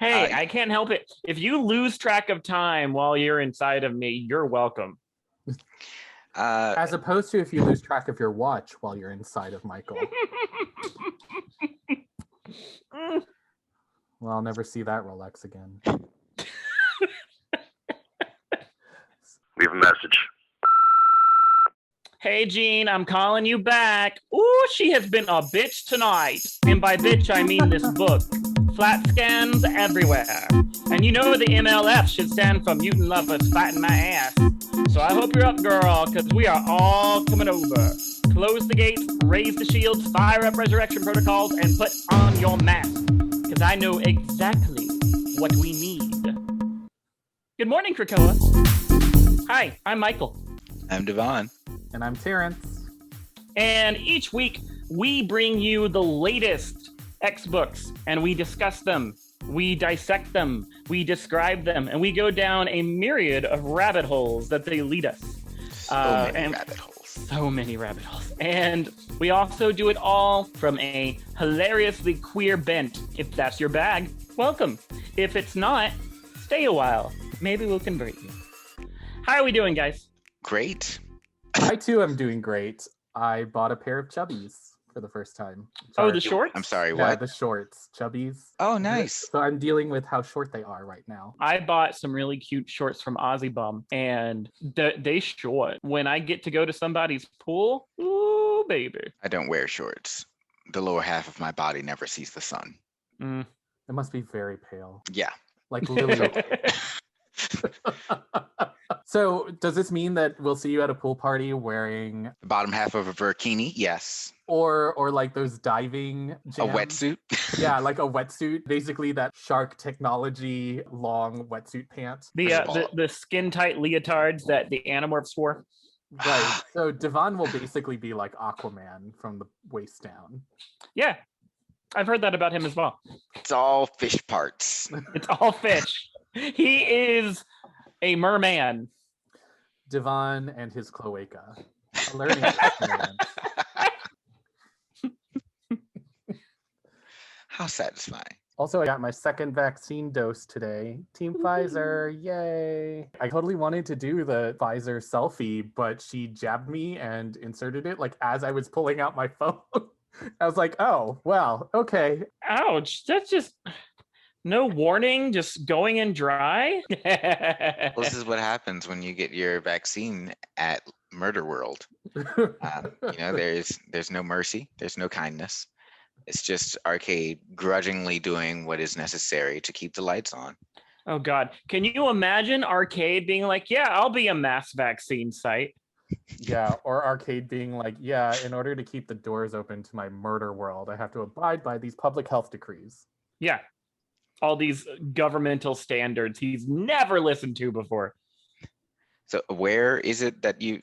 Hey, I can't help it. If you lose track of time while you're inside of me, you're welcome. As opposed to if you lose track of your watch while you're inside of Michael. Well, I'll never see that Rolex again. Leave a message. Hey, Jean, I'm calling you back. Ooh, she has been a bitch tonight. And by bitch, I mean this book. Flat scans everywhere. And you know the MLF should stand for mutant lovers fighting my ass. So I hope you're up, girl, because we are all coming over. Close the gates, raise the shields, fire up resurrection protocols, and put on your mask. Because I know exactly what we need. Good morning, Krakoa. Hi, I'm Michael. I'm DeVon. And I'm Terence. And each week, we bring you the latest X books, and we discuss them, we dissect them, we describe them, and we go down a myriad of rabbit holes that they lead us. So many rabbit holes. So many rabbit holes. And we also do it all from a hilariously queer bent. If that's your bag, welcome. If it's not, stay a while. Maybe we'll convert you. How are we doing, guys? Great. I too am doing great. I bought a pair of chubbies for the first time. Oh, the shorts? I'm sorry, Yeah, what? the shorts. Chubbies. Oh, nice. So I'm dealing with how short they are right now. I bought some really cute shorts from Aussie Bum, and they short. When I get to go to somebody's pool, ooh, baby. I don't wear shorts. The lower half of my body never sees the sun. Mm. It must be very pale. Yeah. Like Lily. So does this mean that we'll see you at a pool party wearing The bottom half of a burkini, yes. or like those diving jams? A wetsuit. Yeah, like a wetsuit. Basically that shark technology long wetsuit pant. The skin tight leotards that the Animorphs wore. Right. So DeVon will basically be like Aquaman from the waist down. Yeah, I've heard that about him as well. It's all fish parts. It's all fish. He is a merman. DeVon and his cloaca. A learning experience. How satisfying. Also, I got my second vaccine dose today. Team Pfizer, yay. I totally wanted to do the Pfizer selfie, but she jabbed me and inserted it like as I was pulling out my phone. I was like, oh, well, okay. Ouch, that's just no warning, just going in dry. This is what happens when you get your vaccine at Murder World. There's no mercy. There's no kindness. It's just Arcade grudgingly doing what is necessary to keep the lights on. Oh, God. Can you imagine Arcade being like, yeah, I'll be a mass vaccine site? Yeah, or Arcade being like, yeah, in order to keep the doors open to my murder world, I have to abide by these public health decrees. Yeah. All these governmental standards he's never listened to before. So where is it that you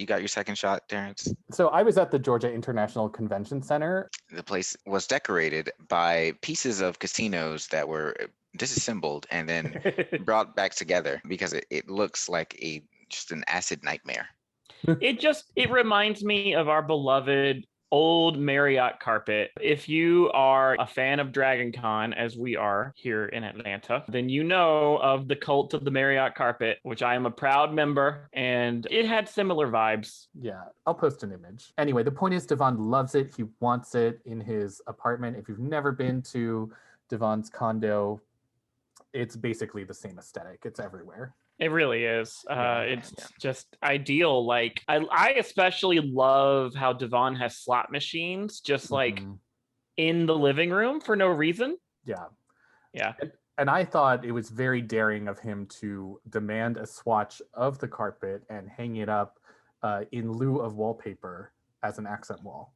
got your second shot, Terence? So I was at the Georgia International Convention Center. The place was decorated by pieces of casinos that were disassembled and then brought back together because it looks like just an acid nightmare. It reminds me of our beloved old Marriott carpet. If you are a fan of Dragon Con, as we are here in Atlanta, then you know of the cult of the Marriott carpet, which I am a proud member, and it had similar vibes. Yeah, I'll post an image. Anyway, the point is DeVon loves it. He wants it in his apartment. If you've never been to DeVon's condo, it's basically the same aesthetic. It's everywhere. It really is. Just ideal. Like I especially love how DeVon has slot machines just like in the living room for no reason. Yeah. Yeah. And I thought it was very daring of him to demand a swatch of the carpet and hang it up in lieu of wallpaper as an accent wall.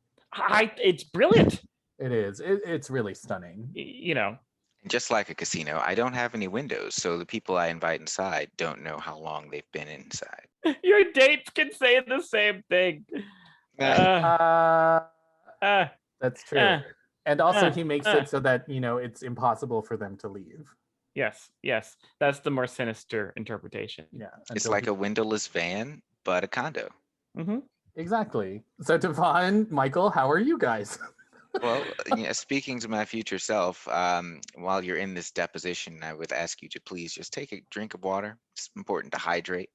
It's brilliant. It is. It's really stunning. You know. Just like a casino, I don't have any windows, so the people I invite inside don't know how long they've been inside. Your dates can say the same thing. That's true. And also he makes it so that, it's impossible for them to leave. Yes. That's the more sinister interpretation. Yeah. It's like a windowless van, but a condo. Mm-hmm. Exactly. So DeVon, Michael, how are you guys? Well, yeah, speaking to my future self, while you're in this deposition, I would ask you to please just take a drink of water. It's important to hydrate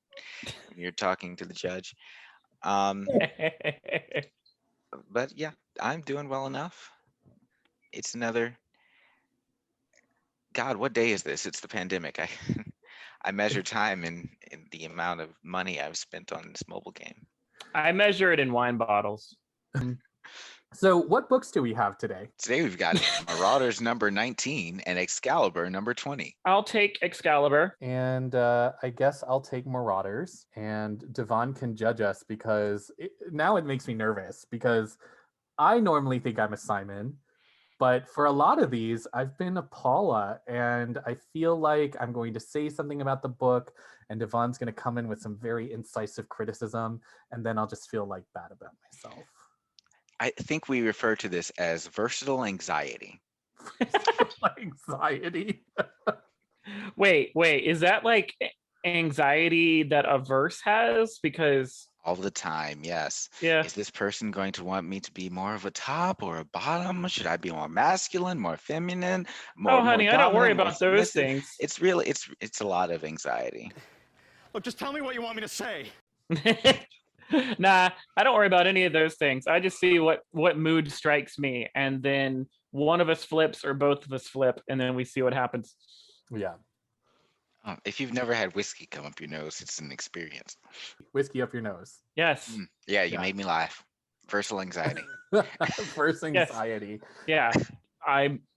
when you're talking to the judge. Um, but yeah, I'm doing well enough. It's another, God, what day is this? It's the pandemic. I I measure time in the amount of money I've spent on this mobile game. I measure it in wine bottles. So, what books do we have today? Today we've got Marauders number 19 and Excalibur number 20. I'll take Excalibur. And I guess I'll take Marauders, and DeVon can judge us because now it makes me nervous because I normally think I'm a Simon, but for a lot of these, I've been a Paula, and I feel like I'm going to say something about the book, and DeVon's going to come in with some very incisive criticism, and then I'll just feel like bad about myself. I think we refer to this as versatile anxiety. Anxiety. Wait, is that like anxiety that a verse has? Because All the time, yes. yeah. Is this person going to want me to be more of a top or a bottom? Should I be more masculine, more feminine, more, Oh, honey, more I don't worry dominant, more about those submissive? things. It's really it's a lot of anxiety. Look, just tell me what you want me to say. Nah, I don't worry about any of those things. I just see what mood strikes me, and then one of us flips or both of us flip, and then we see what happens. Yeah. If you've never had whiskey come up your nose, it's an experience. Whiskey up your nose. Yes. Yeah, you Yeah. made me laugh. Versatile anxiety. First anxiety. Yeah.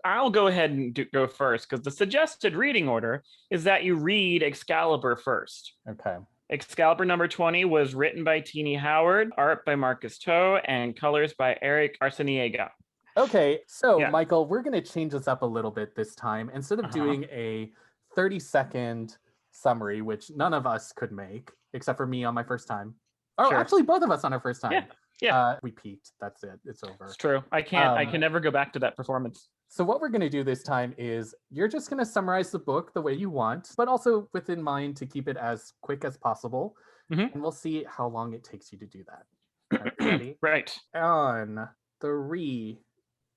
I'll go ahead and go first because the suggested reading order is that you read Excalibur first. Okay. Excalibur number 20 was written by Teenie Howard, art by Marcus Toe, and colors by Eric Arciniega. Okay, so Yeah. Michael, we're going to change this up a little bit this time. Instead of doing a 30-second summary, which none of us could make, except for me on my first time. Oh, Sure. actually, both of us on our first time. Yeah. We peaked. That's it. It's over. It's true. I can never go back to that performance. So what we're going to do this time is you're just going to summarize the book the way you want, but also within mind to keep it as quick as possible. Mhm. And we'll see how long it takes you to do that. All right, ready? Right. On 3,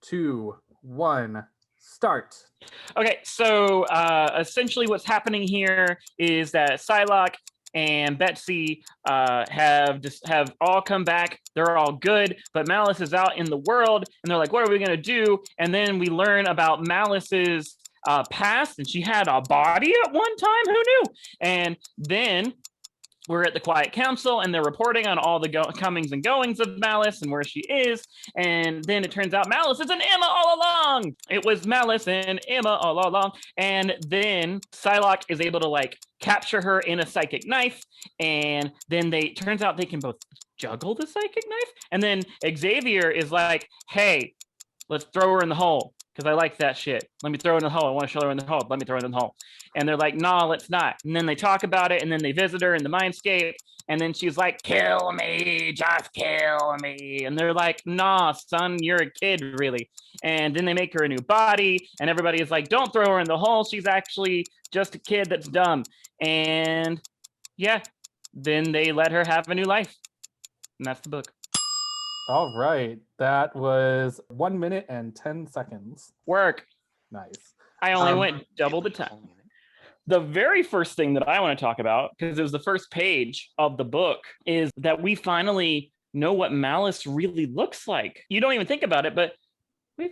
2, 1, start. Okay, so essentially what's happening here is that Psylocke and Betsy have all come back. They're all good, but Malice is out in the world, and they're like, what are we going to do? And then we learn about Malice's past, and she had a body at one time. Who knew? And then we're at the Quiet Council, and they're reporting on all the comings and goings of Malice and where she is. And then it turns out Malice is an Emma all along. It was Malice and Emma all along. And then Psylocke is able to like capture her in a psychic knife. And then turns out they can both juggle the psychic knife. And then Xavier is like, hey, let's throw her in the hole. Because I like that shit. Let me throw her in the hole. I want to show her in the hole. Let me throw her in the hole. And they're like, nah, let's not. And then they talk about it, and then they visit her in the mindscape. And then she's like, kill me, just kill me. And they're like, nah, son, you're a kid, really. And then they make her a new body, and everybody is like, don't throw her in the hole. She's actually just a kid that's dumb. And yeah, then they let her have a new life. And that's the book. All right. That was 1 minute and 10 seconds. Work. Nice. I only went double the time. The very first thing that I want to talk about, because it was the first page of the book, is that we finally know what Malice really looks like. You don't even think about it, but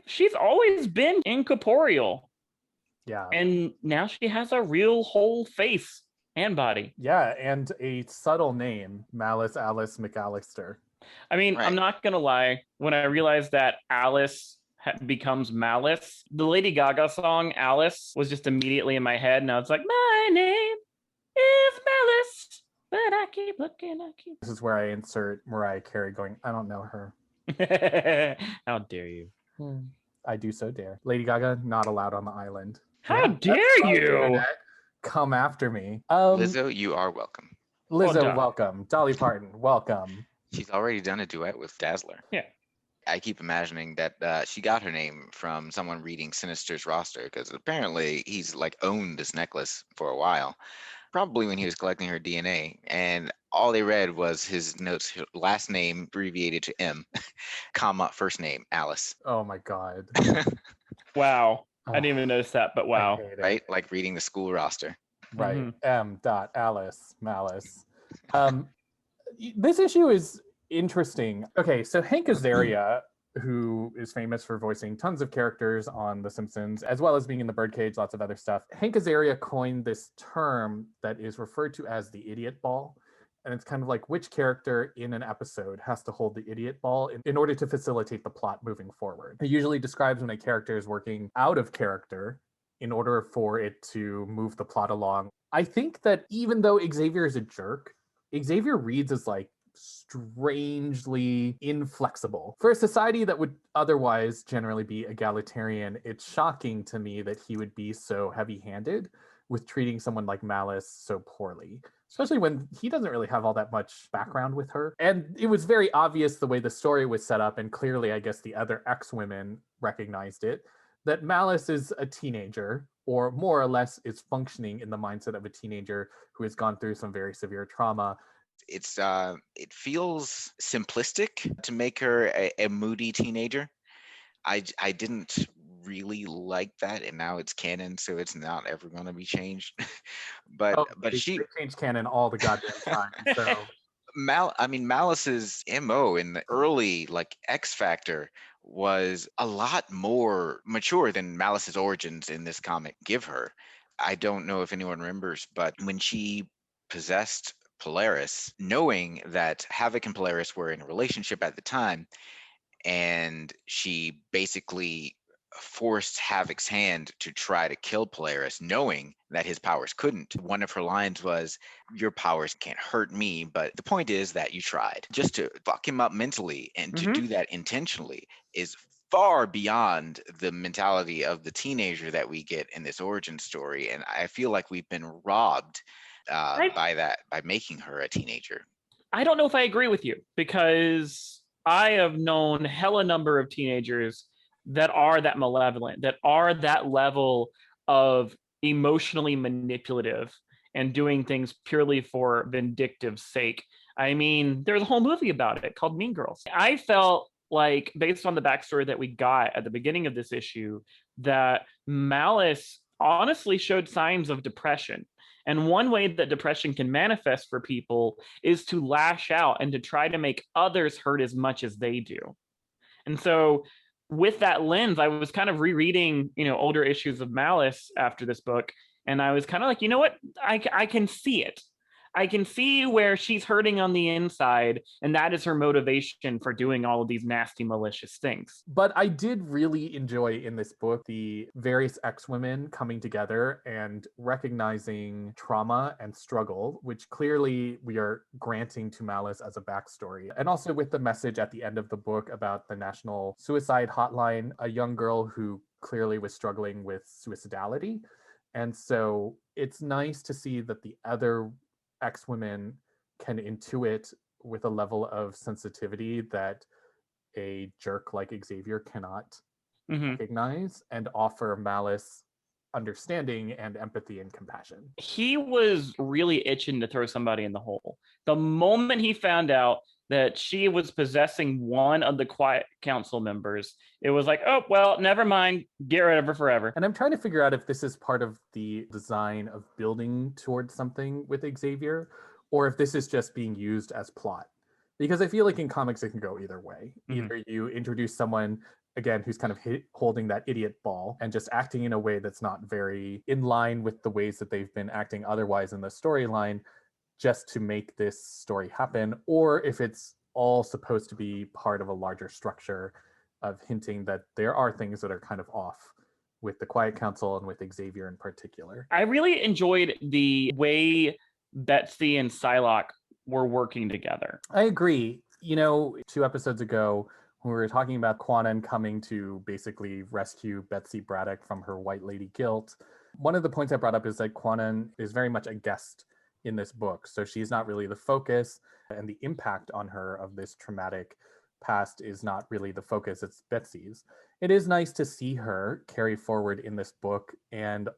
she's always been incorporeal. Yeah. And now she has a real whole face and body. Yeah, and a subtle name, Malice Alice McAllister. I mean, Right. I'm not going to lie. When I realized that Alice becomes Malice, the Lady Gaga song Alice was just immediately in my head. And I was like, my name is Malice, but I keep looking, This is where I insert Mariah Carey going, I don't know her. How dare you? I do so dare. Lady Gaga, not allowed on the island. How Yeah, that's dare right, you? Internet. Come after me. Lizzo, you are welcome. Lizzo, Dolly. welcome. Dolly Parton, welcome. She's already done a duet with Dazzler. Yeah. I keep imagining that she got her name from someone reading Sinister's roster, because apparently he's like owned this necklace for a while, probably when he was collecting her DNA. And all they read was his notes, his last name abbreviated to M, comma, first name, Alice. Oh my God. Wow. I Oh, didn't even notice that, but I wow. hate it. Right? Like reading the school roster. Right. Mhm. M. Alice Malice. This issue is interesting. Okay, so Hank Azaria, who is famous for voicing tons of characters on The Simpsons, as well as being in the Birdcage, lots of other stuff. Hank Azaria coined this term that is referred to as the idiot ball. And it's kind of like which character in an episode has to hold the idiot ball in order to facilitate the plot moving forward. It usually describes when a character is working out of character in order for it to move the plot along. I think that even though Xavier is a jerk, Xavier reads as like strangely inflexible. For a society that would otherwise generally be egalitarian, it's shocking to me that he would be so heavy-handed with treating someone like Malice so poorly, especially when he doesn't really have all that much background with her. And it was very obvious the way the story was set up, and clearly I guess the other X-women recognized it, that Malice is a teenager, or more or less is functioning in the mindset of a teenager who has gone through some very severe trauma. It feels simplistic to make her a moody teenager. I didn't really like that, and now it's canon, so it's not ever going to be changed. but They she change canon all the goddamn time. So Malice's MO in the early like X Factor was a lot more mature than Malice's origins in this comic give her. I don't know if anyone remembers, but when she possessed Polaris, knowing that Havoc and Polaris were in a relationship at the time, and she basically forced Havoc's hand to try to kill Polaris, knowing that his powers couldn't. One of her lines was, "Your powers can't hurt me, but the point is that you tried." Just to fuck him up mentally and to do that intentionally is far beyond the mentality of the teenager that we get in this origin story. And I feel like we've been robbed by making her a teenager. I don't know if I agree with you, because I have known hella number of teenagers that are that malevolent, that are that level of emotionally manipulative and doing things purely for vindictive sake. I mean, there's a whole movie about it called Mean Girls. I felt like, based on the backstory that we got at the beginning of this issue, that Malice honestly showed signs of depression. And one way that depression can manifest for people is to lash out and to try to make others hurt as much as they do. And so with that lens, I was kind of rereading, older issues of Malice after this book. And I was kind of like, you know what? I can see it. I can see where she's hurting on the inside, and that is her motivation for doing all of these nasty, malicious things. But I did really enjoy in this book the various X-women coming together and recognizing trauma and struggle, which clearly we are granting to Malice as a backstory. And also with the message at the end of the book about the National Suicide Hotline, a young girl who clearly was struggling with suicidality. And so it's nice to see that the other X-women can intuit with a level of sensitivity that a jerk like Xavier cannot recognize, and offer Malice understanding and empathy and compassion. He was really itching to throw somebody in the hole. The moment he found out that she was possessing one of the Quiet Council members, it was like, oh, well, never mind, get rid of her forever. And I'm trying to figure out if this is part of the design of building towards something with Xavier, or if this is just being used as plot. Because I feel like in comics, it can go either way. Either you introduce someone, again, who's kind of holding that idiot ball and just acting in a way that's not very in line with the ways that they've been acting otherwise in the storyline, just to make this story happen, or if it's all supposed to be part of a larger structure of hinting that there are things that are kind of off with the Quiet Council and with Xavier in particular. I really enjoyed the way Betsy and Psylocke were working together. I agree. 2 episodes ago, when we were talking about Kwannon coming to basically rescue Betsy Braddock from her white lady guilt, one of the points I brought up is that Kwannon is very much a guest in this book. So she's not really the focus, and the impact on her of this traumatic past is not really the focus, it's Betsy's. It is nice to see her carry forward in this book and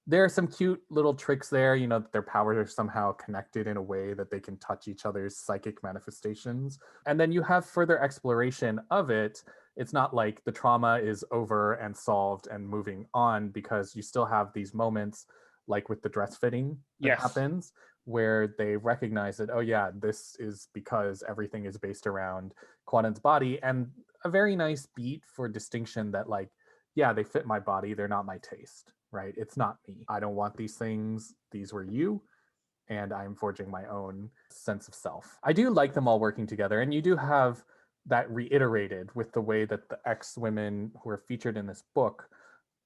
There are some cute little tricks there, that their powers are somehow connected in a way that they can touch each other's psychic manifestations. And then you have further exploration of it. It's not like the trauma is over and solved and moving on, because you still have these moments, like with the dress fitting that Yes. happens, where they recognize that, oh yeah, this is because everything is based around Kwannon's body, and a very nice beat for distinction that, like, yeah, they fit my body, they're not my taste, right? It's not me. I don't want these things. These were you, and I'm forging my own sense of self. I do like them all working together, and you do have that reiterated with the way that the ex-women who are featured in this book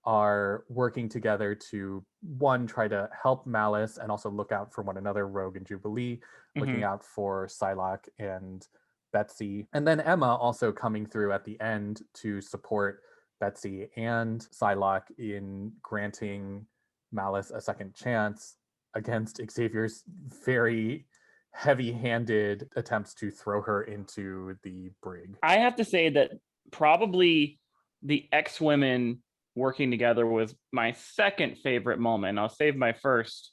are working together to, one, try to help Malice and also look out for one another, Rogue and Jubilee, looking out for Psylocke and Betsy. And then Emma also coming through at the end to support Betsy and Psylocke in granting Malice a second chance against Xavier's very heavy-handed attempts to throw her into the brig. I have to say that probably the X-Women working together was my second favorite moment. I'll save my first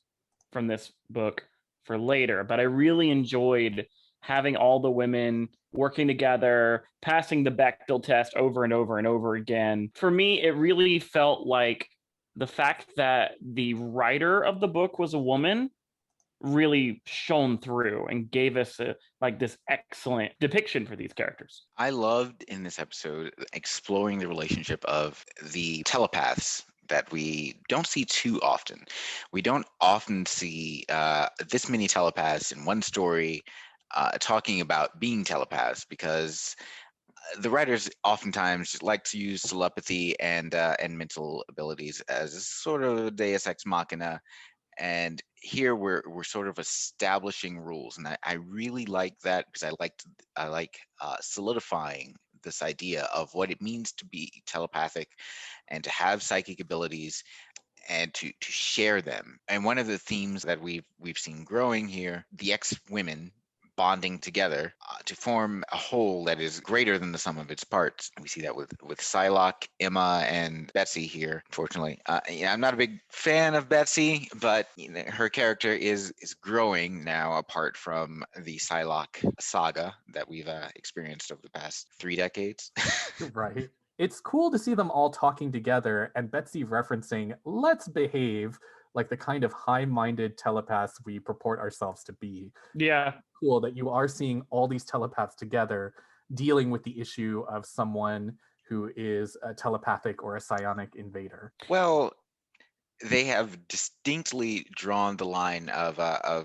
from this book for later, but I really enjoyed having all the women working together, passing the Bechdel test over and over and over again. For me, it really felt like the fact that the writer of the book was a woman really shone through and gave us this excellent depiction for these characters. I loved in this episode exploring the relationship of the telepaths that we don't see too often. We don't often see this many telepaths in one story talking about being telepaths, because the writers oftentimes like to use telepathy and mental abilities as a sort of deus ex machina. And here we're sort of establishing rules, and I really like that, because I like solidifying this idea of what it means to be telepathic and to have psychic abilities and to share them. And one of the themes that we've seen growing here, the X-Women bonding together to form a whole that is greater than the sum of its parts. We see that with Psylocke, Emma, and Betsy here. Unfortunately, I'm not a big fan of Betsy, but her character is growing now apart from the Psylocke saga that we've experienced over the past 3 decades. Right. It's cool to see them all talking together, and Betsy referencing, let's behave like the kind of high-minded telepaths we purport ourselves to be. Yeah. Cool that you are seeing all these telepaths together dealing with the issue of someone who is a telepathic or a psionic invader. Well, they have distinctly drawn the line of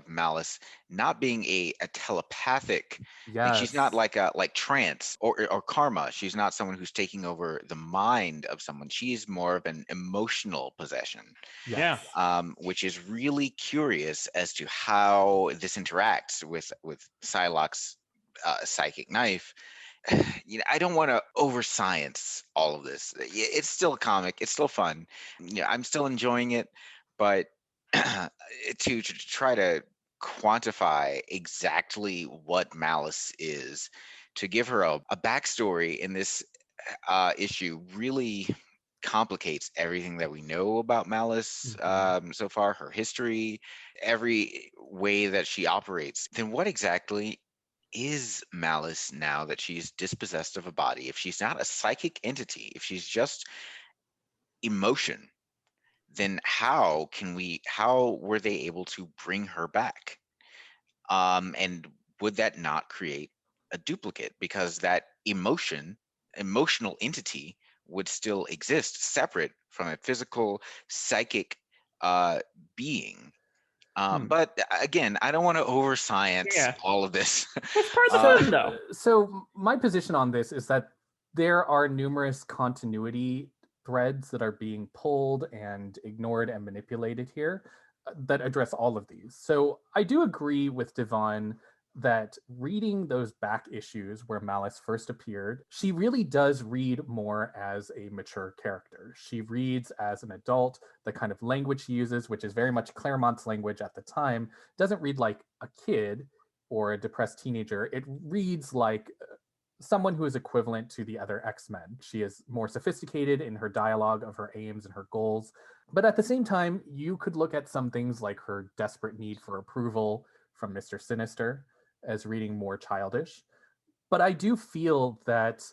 Malice not being a telepathic. Like, she's not like Trance or Karma. She's not someone who's taking over the mind of someone. She's more of an emotional possession. Yeah. Which is really curious as to how this interacts with Psylocke's psychic knife. I don't want to over science all of this. It's still a comic. It's still fun. I'm still enjoying it, but to try to quantify exactly what Malice is, to give her a backstory in this issue really complicates everything that we know about Malice so far, her history, every way that she operates. Then what exactly is Malice now that she's dispossessed of a body? If she's not a psychic entity, if she's just emotion, then how were they able to bring her back? And would that not create a duplicate? Because that emotional entity would still exist separate from a physical psychic being. But again, I don't want to over science all of this. It's part of the fun, though. So my position on this is that there are numerous continuity threads that are being pulled and ignored and manipulated here that address all of these. So I do agree with DeVon that reading those back issues where Malice first appeared, she really does read more as a mature character. She reads as an adult. The kind of language she uses, which is very much Claremont's language at the time, doesn't read like a kid or a depressed teenager. It reads like someone who is equivalent to the other X-Men. She is more sophisticated in her dialogue of her aims and her goals. But at the same time, you could look at some things like her desperate need for approval from Mr. Sinister as reading more childish. But I do feel that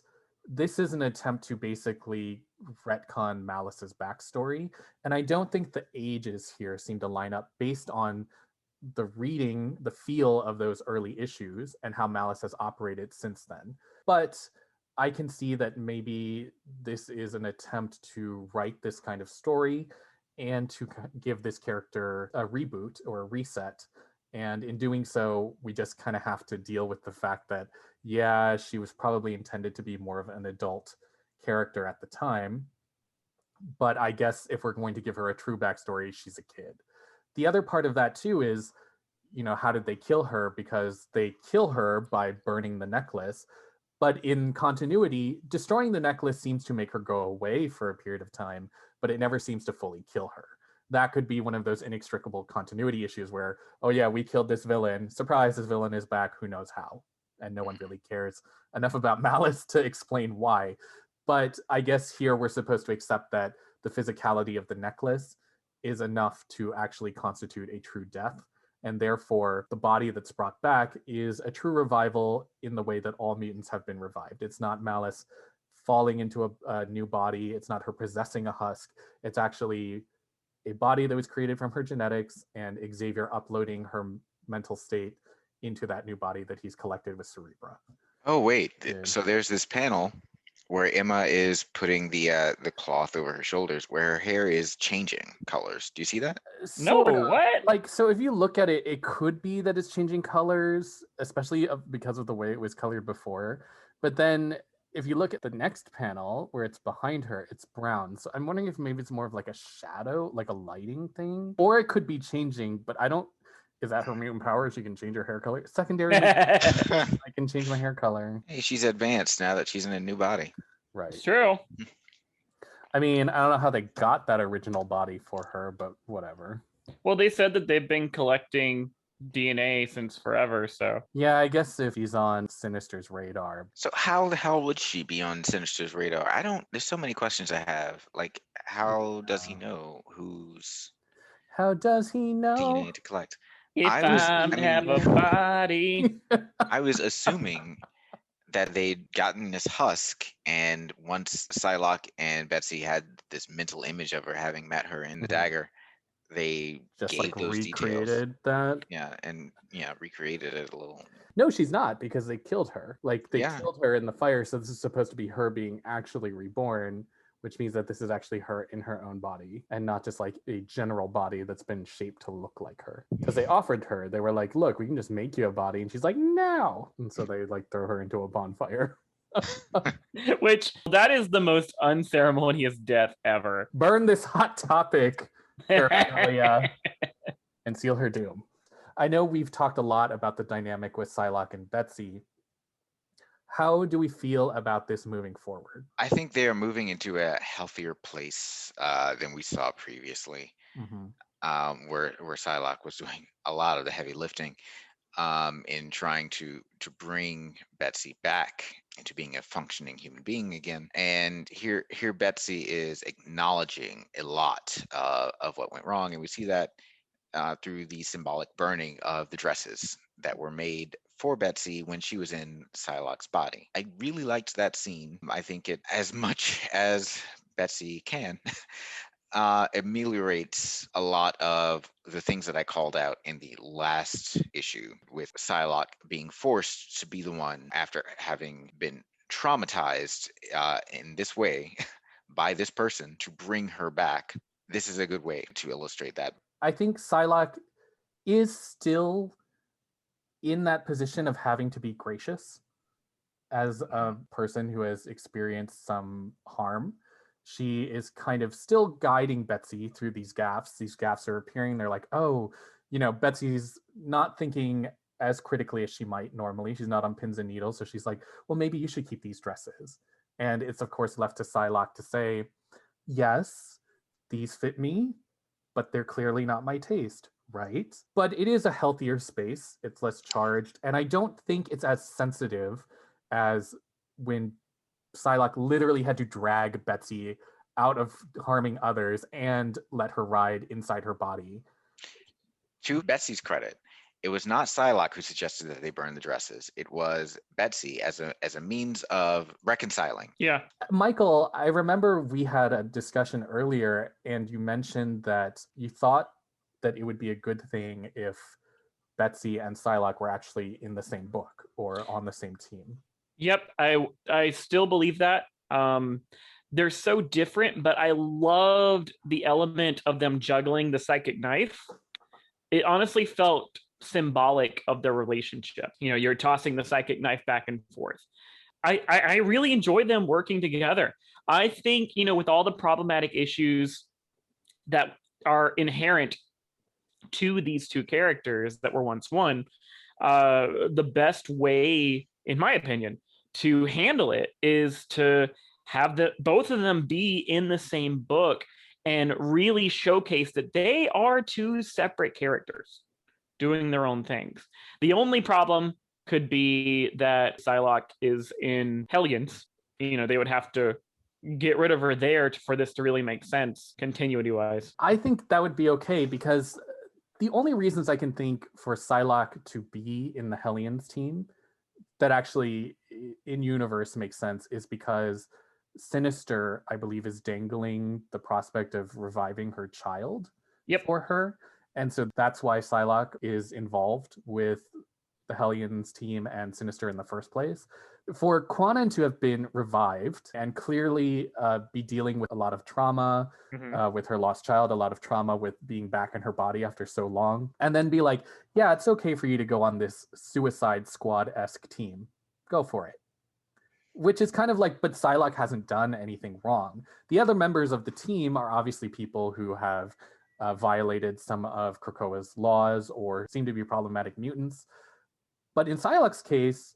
this is an attempt to basically retcon Malice's backstory. And I don't think the ages here seem to line up based on the reading, the feel of those early issues and how Malice has operated since then. But I can see that maybe this is an attempt to write this kind of story and to give this character a reboot or a reset. And in doing so, we just kind of have to deal with the fact that, yeah, she was probably intended to be more of an adult character at the time. But I guess if we're going to give her a true backstory, she's a kid. The other part of that too is, how did they kill her? Because they kill her by burning the necklace. But in continuity, destroying the necklace seems to make her go away for a period of time, but it never seems to fully kill her. That could be one of those inextricable continuity issues where, oh yeah, we killed this villain. Surprise, this villain is back. Who knows how? And no one really cares enough about Malice to explain why. But I guess here we're supposed to accept that the physicality of the necklace is enough to actually constitute a true death. And therefore, the body that's brought back is a true revival in the way that all mutants have been revived. It's not Malice falling into a new body. It's not her possessing a husk. It's actually a body that was created from her genetics and Xavier uploading her mental state into that new body that he's collected with Cerebra. Oh, wait. So there's this panel where Emma is putting the cloth over her shoulders, where her hair is changing colors. Do you see that? No, Sorta. what? So if you look at it, it could be that it's changing colors, especially because of the way it was colored before. But then if you look at the next panel where it's behind her, it's brown. So I'm wondering if maybe it's more of like a shadow, like a lighting thing, or it could be changing, but I don't. Is that her mutant power? She can change her hair color. Secondary, I can change my hair color. Hey, she's advanced now that she's in a new body. Right. It's true. I mean, I don't know how they got that original body for her, but whatever. Well, they said that they've been collecting DNA since forever, so. Yeah, I guess if he's on Sinister's radar. So how the hell would she be on Sinister's radar? There's so many questions I have. Like, how does he know whose How does he know? DNA to collect? If I have a body. I was assuming that they'd gotten this husk, and once Psylocke and Betsy had this mental image of her having met her in the dagger, they just gave like those recreated details. that. Yeah, and recreated it a little. No, she's not, because they killed her. Like they Yeah. killed her in the fire, so this is supposed to be her being actually reborn, which means that this is actually her in her own body and not just like a general body that's been shaped to look like her. Because they offered her, they were like, look, we can just make you a body. And she's like, no. And so they like throw her into a bonfire. Which, that is the most unceremonious death ever. Burn this hot topic, Australia, and seal her doom. I know we've talked a lot about the dynamic with Psylocke and Betsy. How do we feel about this moving forward? I think they are moving into a healthier place than we saw previously, where Psylocke was doing a lot of the heavy lifting in trying to bring Betsy back into being a functioning human being again. And here Betsy is acknowledging a lot of what went wrong, and we see that through the symbolic burning of the dresses that were made for Betsy when she was in Psylocke's body. I really liked that scene. I think it, as much as Betsy can, ameliorates a lot of the things that I called out in the last issue, with Psylocke being forced to be the one, after having been traumatized in this way by this person, to bring her back. This is a good way to illustrate that. I think Psylocke is still in that position of having to be gracious as a person who has experienced some harm. She is kind of still guiding Betsy through these gaffes. These gaffes are appearing. They're like, oh, Betsy's not thinking as critically as she might normally. She's not on pins and needles. So she's like, well, maybe you should keep these dresses. And it's, of course, left to Psylocke to say, yes, these fit me, but they're clearly not my taste, right? But it is a healthier space. It's less charged. And I don't think it's as sensitive as when Psylocke literally had to drag Betsy out of harming others and let her ride inside her body. To Betsy's credit, it was not Psylocke who suggested that they burn the dresses. It was Betsy as a means of reconciling. Yeah. Michael, I remember we had a discussion earlier, and you mentioned that you thought that it would be a good thing if Betsy and Psylocke were actually in the same book or on the same team. Yep, I still believe that. They're so different, but I loved the element of them juggling the psychic knife. It honestly felt symbolic of their relationship. You know, you're tossing the psychic knife back and forth. I really enjoyed them working together. I think, you know, with all the problematic issues that are inherent to these two characters that were once one, the best way, in my opinion, to handle it is to have both of them be in the same book and really showcase that they are two separate characters doing their own things. The only problem could be that Psylocke is in Hellions. You know, they would have to get rid of her there for this to really make sense, continuity-wise. I think that would be okay, because the only reasons I can think for Psylocke to be in the Hellions team that actually in universe makes sense is because Sinister, I believe, is dangling the prospect of reviving her child for her. And so that's why Psylocke is involved with the Hellions team and Sinister in the first place. For Kwannon to have been revived and clearly be dealing with a lot of trauma with her lost child, a lot of trauma with being back in her body after so long, and then be like, yeah, it's okay for you to go on this Suicide Squad-esque team. Go for it. Which is kind of like, but Psylocke hasn't done anything wrong. The other members of the team are obviously people who have violated some of Krakoa's laws or seem to be problematic mutants. But in Psylocke's case,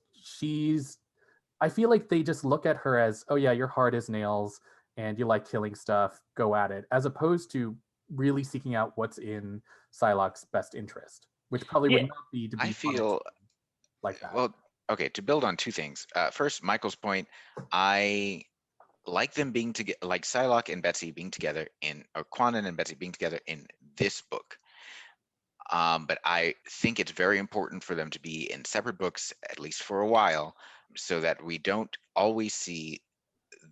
I feel like they just look at her as, oh yeah, you're hard as nails and you like killing stuff, go at it, as opposed to really seeking out what's in Psylocke's best interest, which probably would not be to be I feel like that. Well, okay, to build on two things. First, Michael's point, I like them being together, like Psylocke and Betsy being together or Kwannon and Betsy being together in this book. But I think it's very important for them to be in separate books, at least for a while, so that we don't always see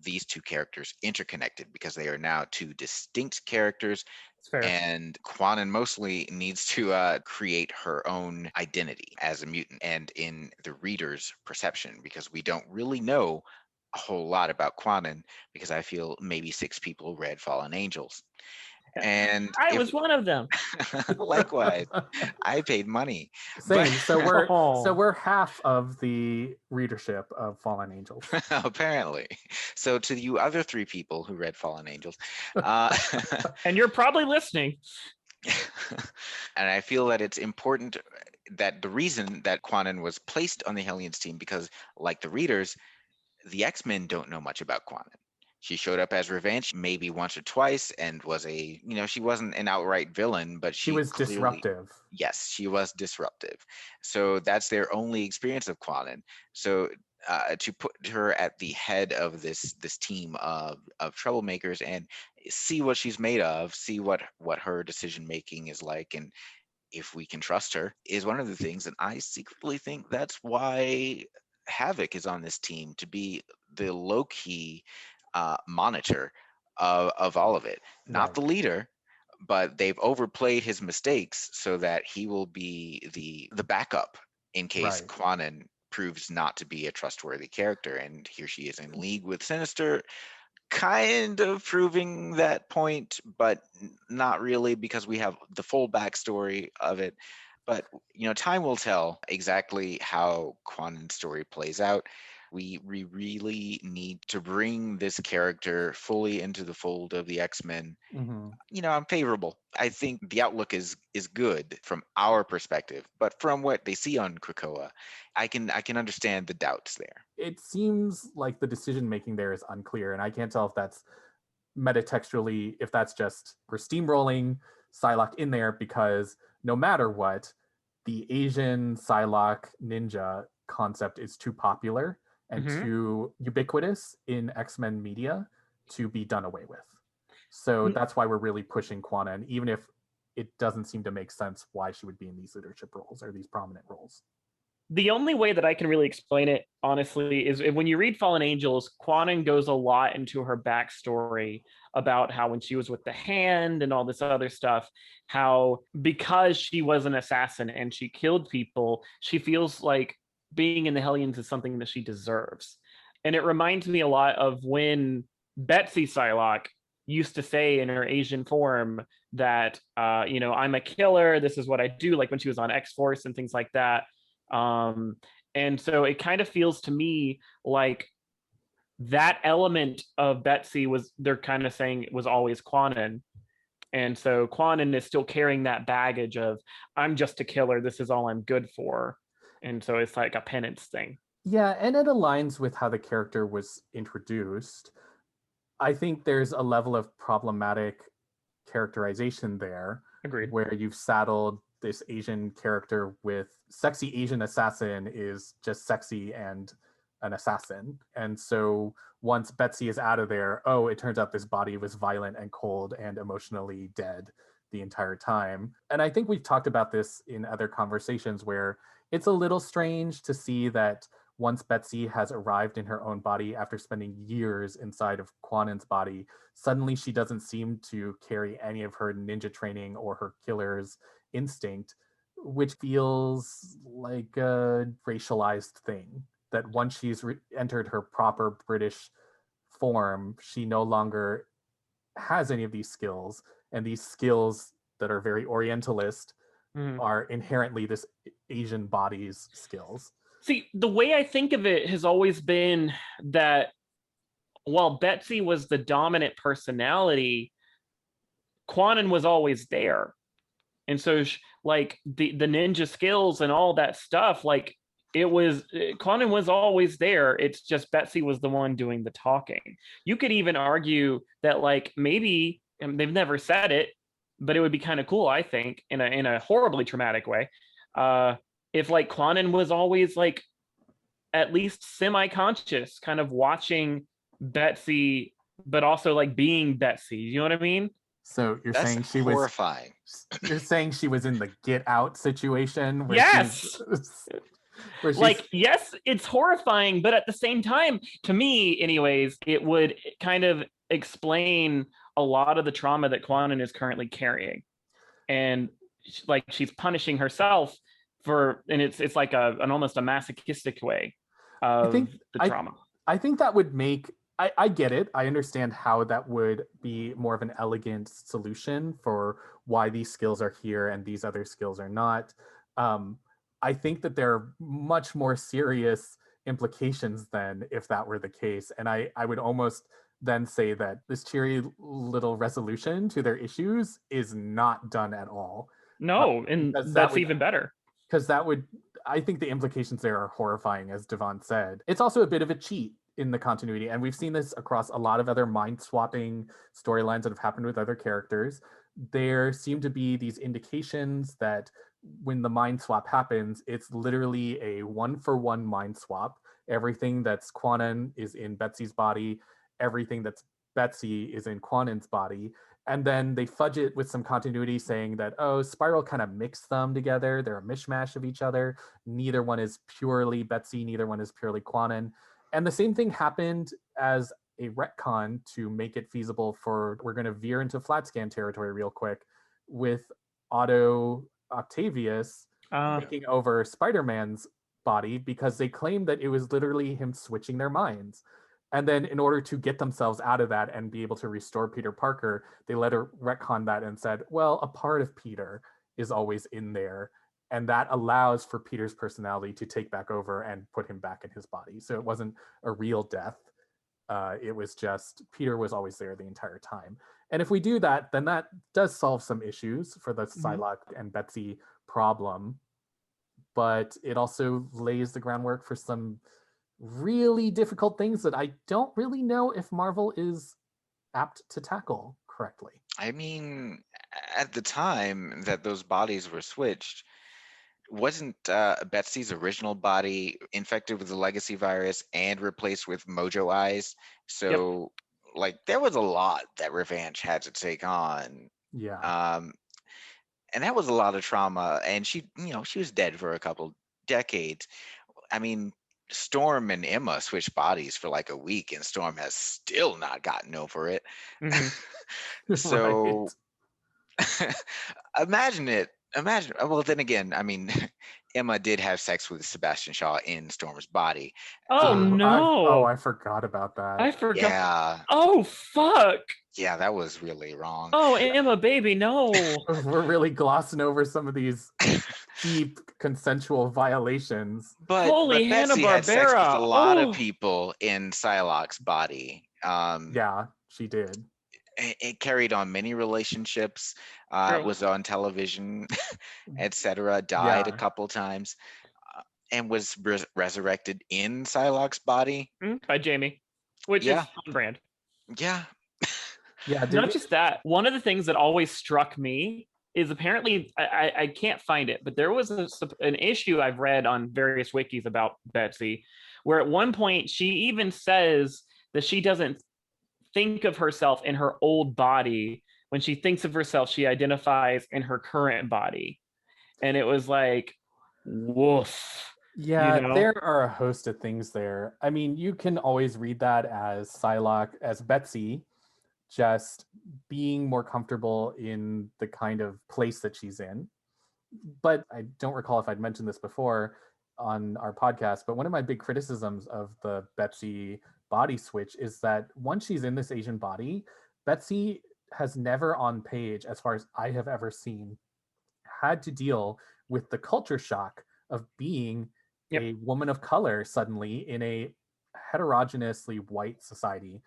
these two characters interconnected, because they are now two distinct characters. And Kwannon mostly needs to create her own identity as a mutant and in the reader's perception, because we don't really know a whole lot about Kwannon, because I feel maybe 6 people read Fallen Angels. And I was one of them. Likewise, I paid money. Same. So we're half of the readership of Fallen Angels. Apparently. So to you other 3 people who read Fallen Angels, and you're probably listening. And I feel that it's important that the reason that Kwannon was placed on the Hellions team, because like the readers, the X-Men don't know much about Kwannon. She showed up as revenge maybe once or twice and was she wasn't an outright villain, but she was clearly disruptive. Yes, she was disruptive. So that's their only experience of Kwannon. So to put her at the head of this team of troublemakers and see what she's made of, see what her decision making is like, and if we can trust her, is one of the things. And I secretly think that's why Havoc is on this team, to be the low-key monitor of all of it. Not the leader, but they've overplayed his mistakes so that he will be the backup in case Kwannon proves not to be a trustworthy character. And here she is in league with Sinister, kind of proving that point, but not really, because we have the full backstory of it. But time will tell exactly how Kwannon's story plays out. We really need to bring this character fully into the fold of the X-Men. I'm favorable. I think the outlook is good from our perspective, but from what they see on Krakoa, I can understand the doubts there. It seems like the decision making there is unclear, and I can't tell if that's metatextually, if that's just we're steamrolling Psylocke in there because no matter what, the Asian Psylocke ninja concept is too popular and too ubiquitous in X-Men media to be done away with. So that's why we're really pushing Kwannon, even if it doesn't seem to make sense why she would be in these leadership roles or these prominent roles. The only way that I can really explain it, honestly, is when you read Fallen Angels, Kwannon goes a lot into her backstory about how when she was with the Hand and all this other stuff, how because she was an assassin and she killed people, she feels like being in the Hellions is something that she deserves. And it reminds me a lot of when Betsy Psylocke used to say in her Asian form that, I'm a killer, this is what I do, like when she was on X-Force and things like that. And so it kind of feels to me like that element of Betsy they're kind of saying was always Kwannon. And so Kwannon is still carrying that baggage of, I'm just a killer, this is all I'm good for. And so it's like a penance thing. Yeah, and it aligns with how the character was introduced. I think there's a level of problematic characterization there. Agreed. Where you've saddled this Asian character with sexy Asian assassin is just sexy and an assassin. And so once Betsy is out of there, it turns out this body was violent and cold and emotionally dead the entire time. And I think we've talked about this in other conversations where it's a little strange to see that once Betsy has arrived in her own body after spending years inside of Kwannon's body, suddenly she doesn't seem to carry any of her ninja training or her killer's instinct, which feels like a racialized thing. That once she's entered her proper British form, she no longer has any of these skills, and these skills that are very Orientalist are inherently this Asian body's skills. See, the way I think of it has always been that while Betsy was the dominant personality, Kwannon was always there. And so like the ninja skills and all that stuff, like Kwannon was always there. It's just Betsy was the one doing the talking. You could even argue that like maybe, and they've never said it, but it would be kind of cool, I think, in a horribly traumatic way, if like Kwannon was always like at least semi-conscious, kind of watching Betsy, but also like being Betsy. You know what I mean? So you're That's saying she horrifying. You're saying she was in the Get Out situation? Where yes. Like, yes, it's horrifying, but at the same time, to me, anyways, it would kind of explain a lot of the trauma that Kwannon is currently carrying, and like she's punishing herself and it's like an almost a masochistic way of the trauma. I think that would make. I get it. I understand how that would be more of an elegant solution for why these skills are here and these other skills are not. I think that there are much more serious implications than if that were the case. And I would almost then say that this cheery little resolution to their issues is not done at all. No, and that's even better. Because I think the implications there are horrifying, as DeVon said. It's also a bit of a cheat in the continuity, and we've seen this across a lot of other mind-swapping storylines that have happened with other characters. There seem to be these indications that when the mind swap happens, it's literally a one-for-one mind swap. Everything that's Kwannon is in Betsy's body, everything that's Betsy is in Kwannon's body. And then they fudge it with some continuity saying that, Spiral kind of mixed them together. They're a mishmash of each other. Neither one is purely Betsy, neither one is purely Kwannon. And the same thing happened as a retcon to make it feasible we're going to veer into flat scan territory real quick, with Otto Octavius taking over Spider-Man's body, because they claimed that it was literally him switching their minds. And then in order to get themselves out of that and be able to restore Peter Parker, they let her retcon that and said, well, a part of Peter is always in there. And that allows for Peter's personality to take back over and put him back in his body. So it wasn't a real death. It was just Peter was always there the entire time. And if we do that, then that does solve some issues for the Psylocke and Betsy problem. But it also lays the groundwork for some really difficult things that I don't really know if Marvel is apt to tackle correctly. I mean, at the time that those bodies were switched, wasn't Betsy's original body infected with the legacy virus and replaced with Mojo eyes? So like there was a lot that Revenge had to take on. Yeah. And that was a lot of trauma. And she was dead for a couple decades. I mean, Storm and Emma switched bodies for like a week, and Storm has still not gotten over it. So imagine it. Well, then again, I mean, Emma did have sex with Sebastian Shaw in Storm's body. Oh no! I forgot about that. I forgot. Yeah. Oh fuck! Yeah, that was really wrong. Oh, Emma, baby, no. We're really glossing over some of these cheap consensual violations. But Holy Betsy had sex with Hanna-Barbera. a lot Oh. of people in Psylocke's body. Yeah, she did. It carried on many relationships, True. was on television, etc. Died a couple times, and was resurrected in Psylocke's body. By Jamie, which is on brand. Yeah. Yeah. Not just that. One of the things that always struck me is apparently, I can't find it, but there was an issue I've read on various wikis about Betsy, where at one point she even says that she doesn't think of herself in her old body. When she thinks of herself, she identifies in her current body. And it was like, woof. Yeah, you know? there are a host of things there. I mean, you can always read that as Psylocke, as Betsy, just being more comfortable in the kind of place that she's in. But I don't recall if I'd mentioned this before on our podcast, but one of my big criticisms of the Betsy body switch is that once she's in this Asian body, Betsy has never on page, as far as I have ever seen, had to deal with the culture shock of being a woman of color suddenly in a heterogeneously white society,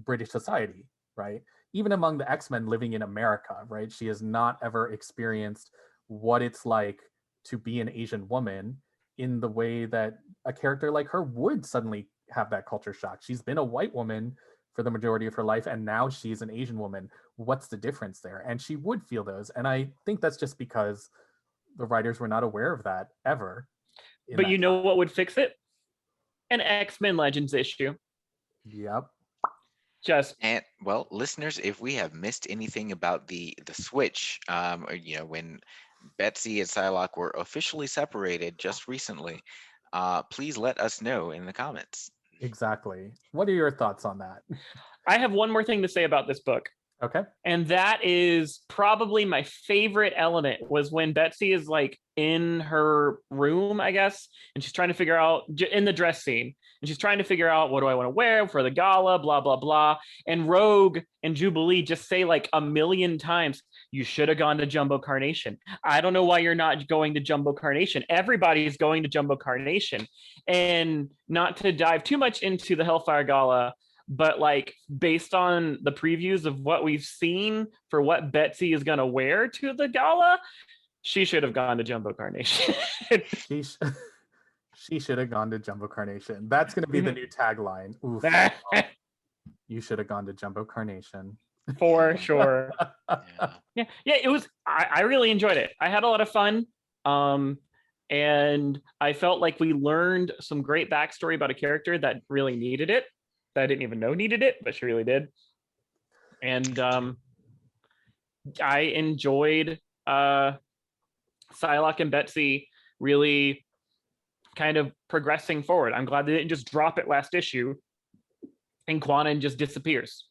British society, right? Even among the X-Men living in America, right? She has not ever experienced what it's like to be an Asian woman in the way that a character like her would suddenly have that culture shock. She's been a white woman for the majority of her life, and now she's an Asian woman. What's the difference there? And she would feel those. And I think that's just because the writers were not aware of that ever. But you know what would fix it? An X-Men Legends issue. Yep. And well, listeners, if we have missed anything about the switch, when Betsy and Psylocke were officially separated just recently, please let us know in the comments. Exactly. What are your thoughts on that? I have one more thing to say about this book. Okay. And that is probably my favorite element, was when Betsy is like in her room, I guess, and she's trying to figure out, in the dress scene, and she's trying to figure out, what do I want to wear for the gala, blah, blah, blah. And Rogue and Jubilee just say like a million times, you should have gone to Jumbo Carnation. I don't know why you're not going to Jumbo Carnation. Everybody's going to Jumbo Carnation. And not to dive too much into the Hellfire Gala, but like based on the previews of what we've seen for what Betsy is going to wear to the gala, she should have gone to Jumbo Carnation. She should have gone to Jumbo Carnation. That's going to be the new tagline. Oof. You should have gone to Jumbo Carnation. For sure. Yeah, it was, I really enjoyed it. I had a lot of fun. And I felt like we learned some great backstory about a character that really needed it. That I didn't even know needed it, but she really did. And I enjoyed Psylocke and Betsy really kind of progressing forward. I'm glad they didn't just drop it last issue and Kwannon just disappears.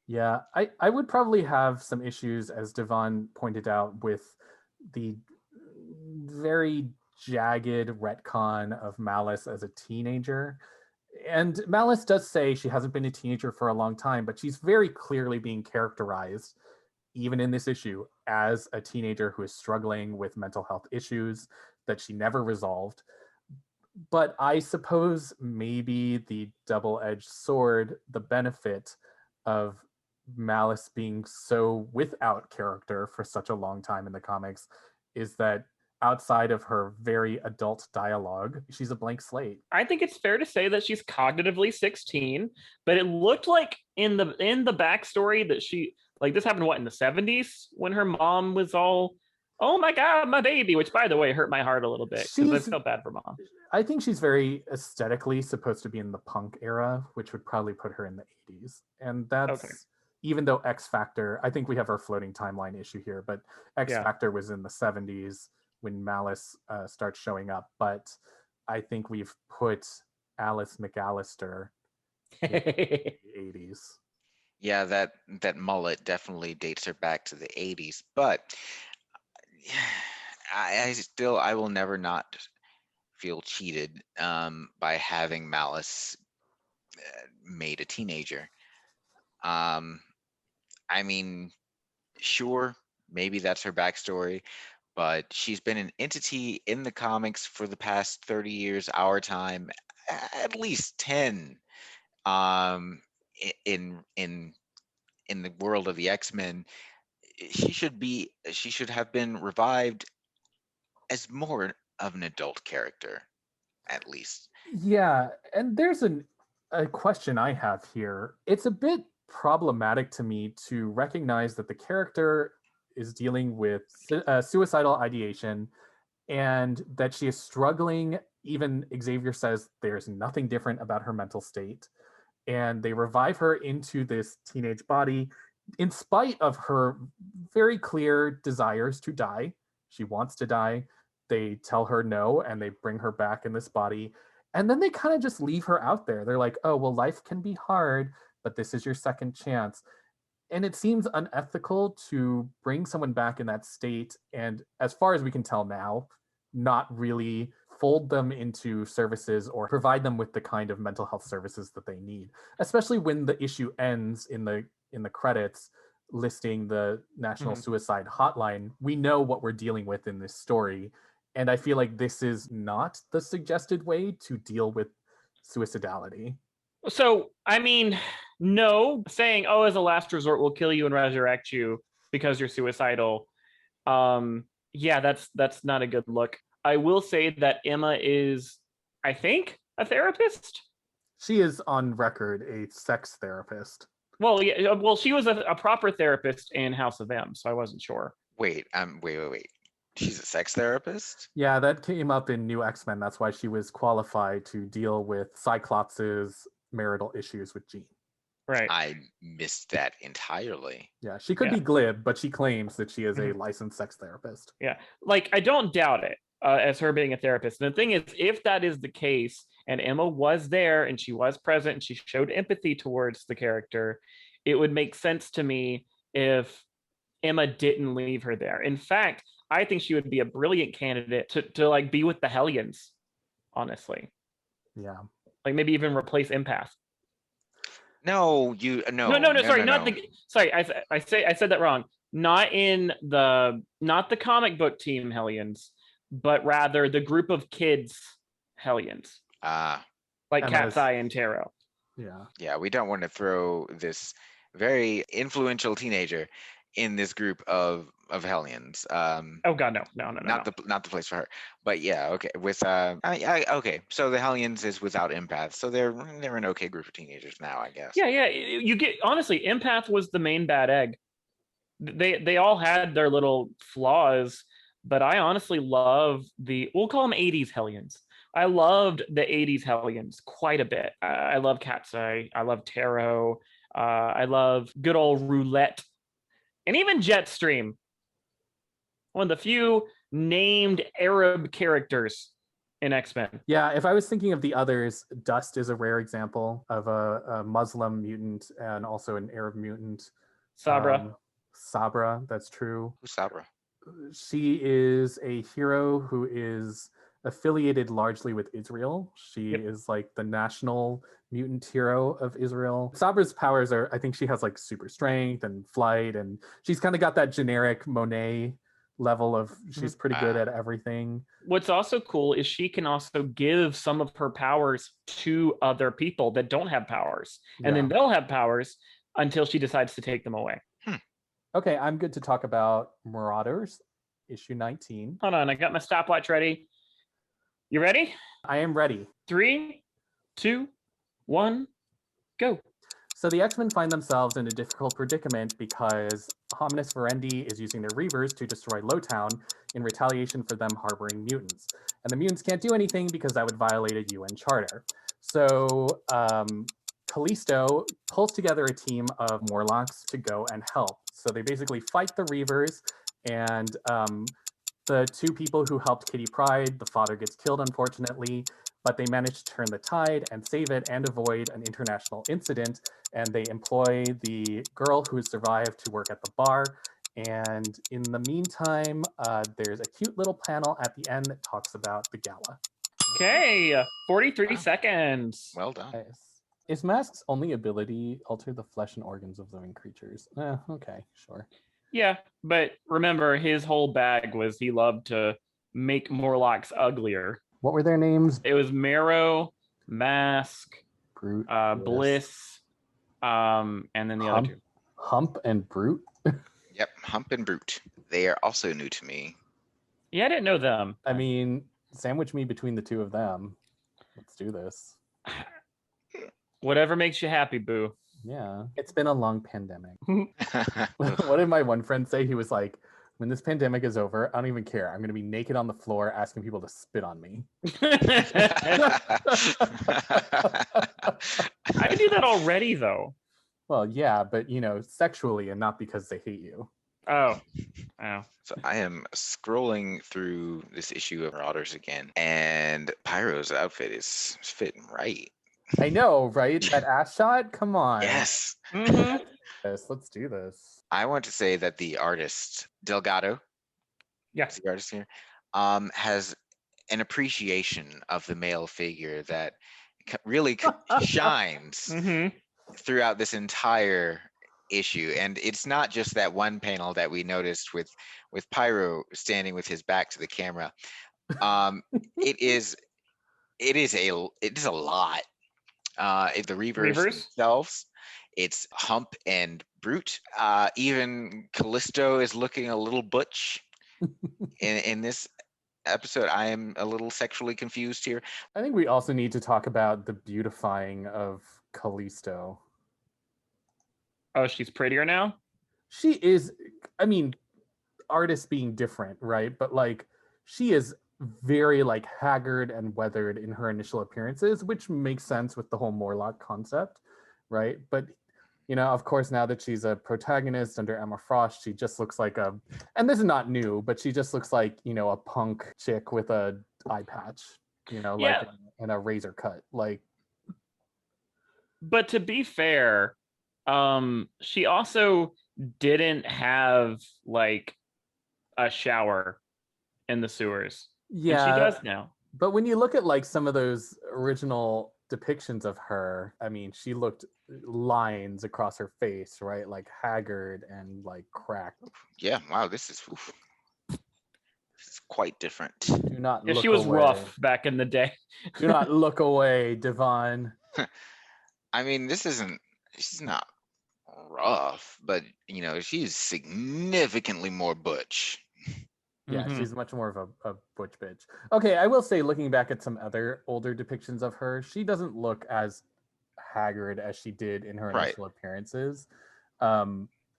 Yeah, I would probably have some issues, as DeVon pointed out, with the very jagged retcon of Malice as a teenager. And Malice does say she hasn't been a teenager for a long time, but she's very clearly being characterized, even in this issue, as a teenager who is struggling with mental health issues that she never resolved. But I suppose maybe the double-edged sword, the benefit of Malice being so without character for such a long time in the comics, is that outside of her very adult dialogue, she's a blank slate. I think it's fair to say that she's cognitively 16, but it looked like in the backstory that she, like, this happened in the 70s when her mom was all oh my God, my baby, which by the way hurt my heart a little bit because I She's- felt bad for Mom. I think she's very aesthetically supposed to be in the punk era, which would probably put her in the 80s. And that's Okay. even though X Factor, I think we have our floating timeline issue here, but X Yeah. Factor was in the 70s when Malice starts showing up. But I think we've put Alice McAllister in the 80s. Yeah, that mullet definitely dates her back to the 80s. But I will never not feel cheated by having Malice made a teenager. I mean, sure, maybe that's her backstory, but she's been an entity in the comics for the past 30 years, our time, at least 10. In the world of the X-Men, she should have been revived as more of an adult character, at least. Yeah, and there's a question I have here. It's a bit problematic to me to recognize that the character is dealing with suicidal ideation and that she is struggling. Even Xavier says there's nothing different about her mental state. And they revive her into this teenage body in spite of her very clear desires to die. She wants to die. They tell her no, and they bring her back in this body. And then they kind of just leave her out there. They're like, oh, well, life can be hard, but this is your second chance. And it seems unethical to bring someone back in that state. And as far as we can tell now, not really fold them into services or provide them with the kind of mental health services that they need, especially when the issue ends in the credits listing the National Suicide Hotline. We know what we're dealing with in this story. And I feel like this is not the suggested way to deal with suicidality. So, I mean, no, saying, oh, as a last resort, we'll kill you and resurrect you because you're suicidal. Yeah, that's not a good look. I will say that Emma is, I think, a therapist. She is on record a sex therapist. Well, yeah, well, she was a proper therapist in House of M, so I wasn't sure. Wait. She's a sex therapist? Yeah, that came up in New X-Men. That's why she was qualified to deal with Cyclops' marital issues with Jean. Right. I missed that entirely. Yeah, she could be glib, but she claims that she is a licensed sex therapist. Yeah, like, I don't doubt it as her being a therapist. And the thing is, if that is the case, and Emma was there and she was present and she showed empathy towards the character, it would make sense to me if Emma didn't leave her there. In fact, I think she would be a brilliant candidate to like be with the Hellions, honestly. Yeah. Like maybe even replace Empath. No, Sorry, I said that wrong. Not the comic book team Hellions, but rather the group of kids Hellions. Like Cat's Eye and Tarot. Yeah. Yeah, we don't want to throw this very influential teenager in this group of Hellions. Oh God, no. Not the place for her. But yeah, okay. With okay. So the Hellions is without Empath, so they're an okay group of teenagers now, I guess. Yeah. You get, honestly, Empath was the main bad egg. They all had their little flaws, but I honestly love we'll call them 80s Hellions. I loved the 80s Hellions quite a bit. I love Cat's Eye. I love Tarot. I love good old Roulette. And even Jetstream. One of the few named Arab characters in X-Men. Yeah, if I was thinking of the others, Dust is a rare example of a Muslim mutant and also an Arab mutant. Sabra. Sabra, that's true. Who's Sabra? She is a hero who is affiliated largely with Israel. She is like the national mutant hero of Israel. Sabra's powers are, I think she has like super strength and flight, and she's kind of got that generic Monet level of she's pretty good at everything. What's also cool is she can also give some of her powers to other people that don't have powers, and then they'll have powers until she decides to take them away. Okay, I'm good to talk about Marauders, issue 19. Hold on, I got my stopwatch ready. You ready? I am ready. 3, 2, 1, go. So the X-Men find themselves in a difficult predicament because Hominis Verendi is using their Reavers to destroy Lowtown in retaliation for them harboring mutants. And the mutants can't do anything because that would violate a UN charter. So Callisto pulls together a team of Morlocks to go and help. So they basically fight the Reavers, and the two people who helped Kitty Pryde, the father gets killed, unfortunately, but they manage to turn the tide and save it and avoid an international incident. And they employ the girl who has survived to work at the bar. And in the meantime, there's a cute little panel at the end that talks about the gala. Okay, 43 seconds. Well done. Nice. Is Mask's only ability alter the flesh and organs of living creatures? Okay, sure. Yeah, but remember, his whole bag was he loved to make Morlocks uglier. What were their names? It was Marrow, Mask, Brute, Bliss, and then the other two. Hump and Brute? Yep, Hump and Brute. They are also new to me. Yeah, I didn't know them. I mean, sandwich me between the two of them. Let's do this. Whatever makes you happy, boo. Yeah, it's been a long pandemic. What did my one friend say? He was like, when this pandemic is over, I don't even care. I'm going to be naked on the floor asking people to spit on me. I do that already, though. Well, yeah, but, sexually and not because they hate you. Oh. So I am scrolling through this issue of Marauders again, and Pyro's outfit is fitting right. I know, right? That ass shot? Come on. Yes. Mm-hmm. Yes, let's do this. I want to say that the artist, Delgado, Yes, the artist here, has an appreciation of the male figure that really shines throughout this entire issue. And it's not just that one panel that we noticed with Pyro standing with his back to the camera. It is a lot. The Reavers themselves, it's Hump and Brute. Even Callisto is looking a little butch in this episode. I am a little sexually confused here. I think we also need to talk about the beautifying of Callisto. Oh, she's prettier now? She is, I mean, artists being different, right? But she is very haggard and weathered in her initial appearances, which makes sense with the whole Morlock concept, right? But of course, now that she's a protagonist under Emma Frost, she just looks like and this is not new, but she just looks like a punk chick with a eye patch, and a razor cut, But to be fair, she also didn't have a shower in the sewers. Yeah, and she does now. But when you look at some of those original depictions of her, I mean, she looked lines across her face, right? Haggard and cracked. Yeah, wow, this is quite different. Do not Yeah, look she was away. rough back in the day. Do not look away, DeVon. I mean, she's not rough, but she's significantly more butch. Yeah, she's much more of a butch bitch. Okay, I will say, looking back at some other older depictions of her, she doesn't look as haggard as she did in her initial appearances.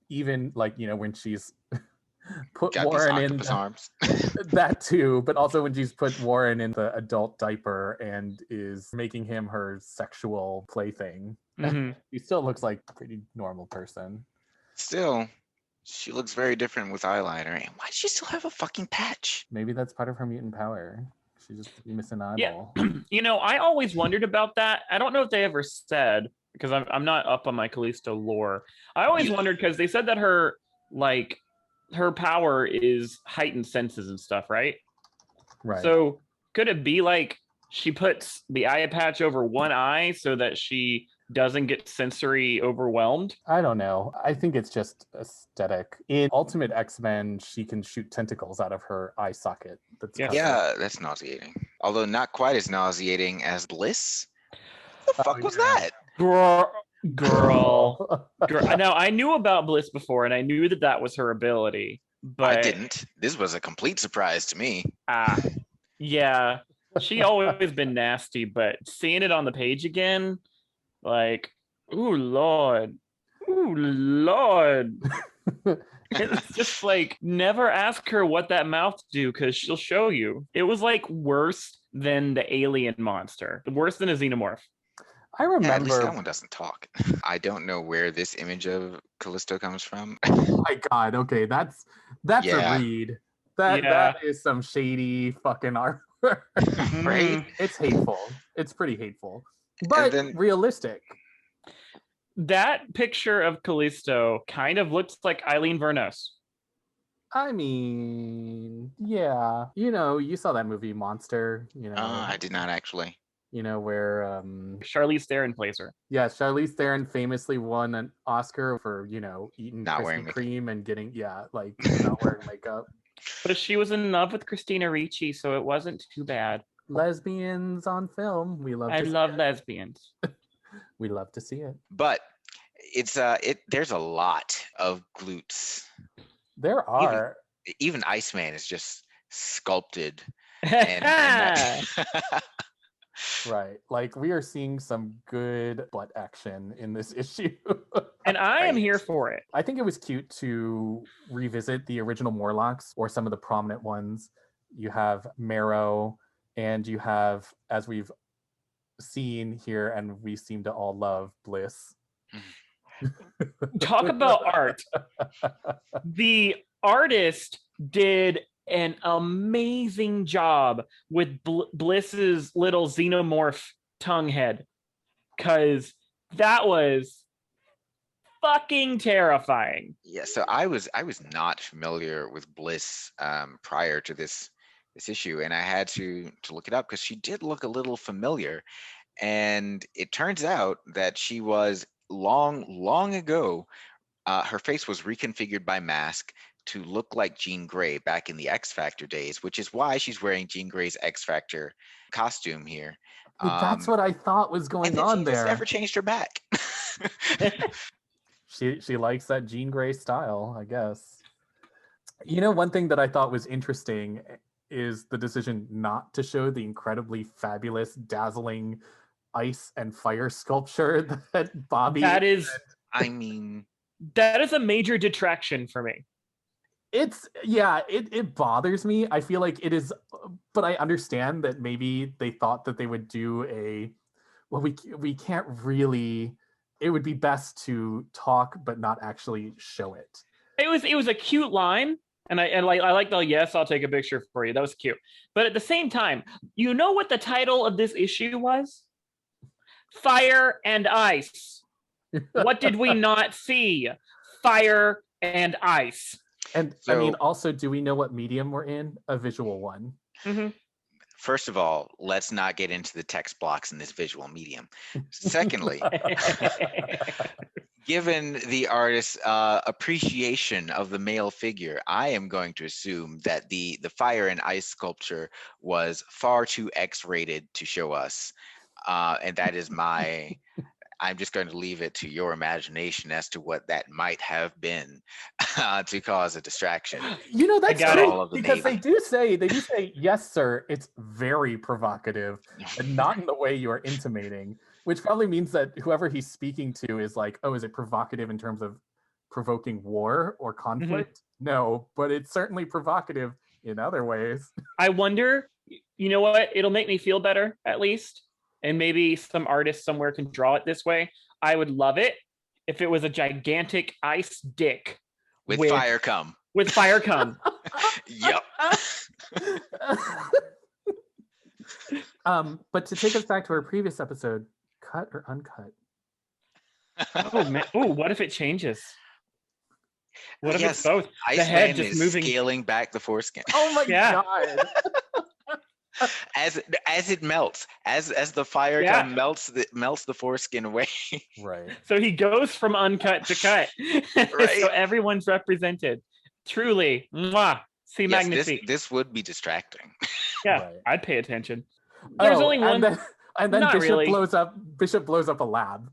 Even when she's put Got Warren in his arms. that too, but also when she's put Warren in the adult diaper and is making him her sexual plaything. She still looks like a pretty normal person. Still, she looks very different with eyeliner. And why does she still have a fucking patch? Maybe that's part of her mutant power. She's just missing an eyeball. Yeah. I always wondered about that. I don't know if they ever said, because I'm not up on my Callisto lore. I always wondered because they said that her power is heightened senses and stuff, right? Right. So could it be she puts the eye patch over one eye so that she doesn't get sensory overwhelmed? I don't know. I think it's just aesthetic. In Ultimate X-Men, she can shoot tentacles out of her eye socket. Yeah, that's nauseating. Although not quite as nauseating as Bliss. What the fuck was that? Girl. Now, I knew about Bliss before, and I knew that was her ability. But I didn't. This was a complete surprise to me. Yeah. She always been nasty, but seeing it on the page again, Ooh, Lord. Ooh, Lord. It's just like, never ask her what that mouth do because she'll show you. It was like worse than the alien monster, worse than a xenomorph. I Yeah, at least that remember. one doesn't talk. I don't know where this image of Callisto comes from. Oh my God. Okay, that's Yeah. a read. That Yeah. is some shady fucking art. Right? Mhm. It's hateful. It's pretty hateful, And but then realistic. That picture of Callisto kind of looks like Eileen Vernos. I mean, yeah. You saw that movie Monster, I did not actually. where Charlize Theron plays her. yeah, Charlize Theron famously won an Oscar for, eating Not Krispy wearing makeup. Kreme and getting like not wearing makeup. But she was in love with Christina Ricci, so it wasn't too bad. Lesbians on film. We love I to love see it. lesbians. We love to see it. But it's there's a lot of glutes. There are. Even Iceman is just sculpted and that Right. Like we are seeing some good butt action in this issue. And I am Right. here for it. I think it was cute to revisit the original Morlocks or some of the prominent ones. You have Marrow, and you have, as we've seen here and we seem to all love, Bliss. Talk about art. The artist did an amazing job with Bliss's little xenomorph tongue head, because that was fucking terrifying. Yeah, so I was not familiar with Bliss prior to this issue, and I had to look it up because she did look a little familiar. And it turns out that she was long ago, her face was reconfigured by mask to look like Jean Grey back in the X Factor days, which is why she's wearing Jean Grey's X Factor costume here. That's what I thought was going And then on she there. just never changed her back. She likes that Jean Grey style, I guess. One thing that I thought was interesting is the decision not to show the incredibly fabulous, dazzling ice and fire sculpture that Bobby. That is, I mean, that is a major detraction for me. It bothers me. I feel like it is, but I understand that maybe they thought that they would do we can't really. It would be best to talk but not actually show it. It was a cute line, and I like the yes, I'll take a picture for you. That was cute. But at the same time, you know what the title of this issue was? Fire and Ice. What did we not see? Fire and ice. And So- I mean, also, do we know what medium we're in? A visual one. Mm-hmm. first of all, let's not get into the text blocks in this visual medium. Secondly, given the artist's appreciation of the male figure, I am going to assume that the fire and ice sculpture was far too X-rated to show us. And that is I'm just going to leave it to your imagination as to what that might have been to cause a distraction. That's got true, all of the because Navy. they do say, yes, sir, it's very provocative, and not in the way you are intimating, which probably means that whoever he's speaking to is like, oh, is it provocative in terms of provoking war or conflict? No, but it's certainly provocative in other ways. I wonder, you know what? It'll make me feel better, at least. And maybe some artist somewhere can draw it this way. I would love it if it was a gigantic ice dick With fire come. with fire cum. Yep. But to take us back to our previous episode, cut or uncut? Oh man! Oh, what if it changes? What if it's Yes, both? The Iceman head just is moving. scaling back the foreskin Oh my Yeah. god! as it melts, as the fire Yeah. cum melts the foreskin away. Right. So he goes from uncut to cut. Right. So everyone's represented. Truly, mwah. See, Yes, magnifique. this would be distracting. Yeah, Right. I'd pay attention. There's only one. And then Not Bishop really. blows up a lab.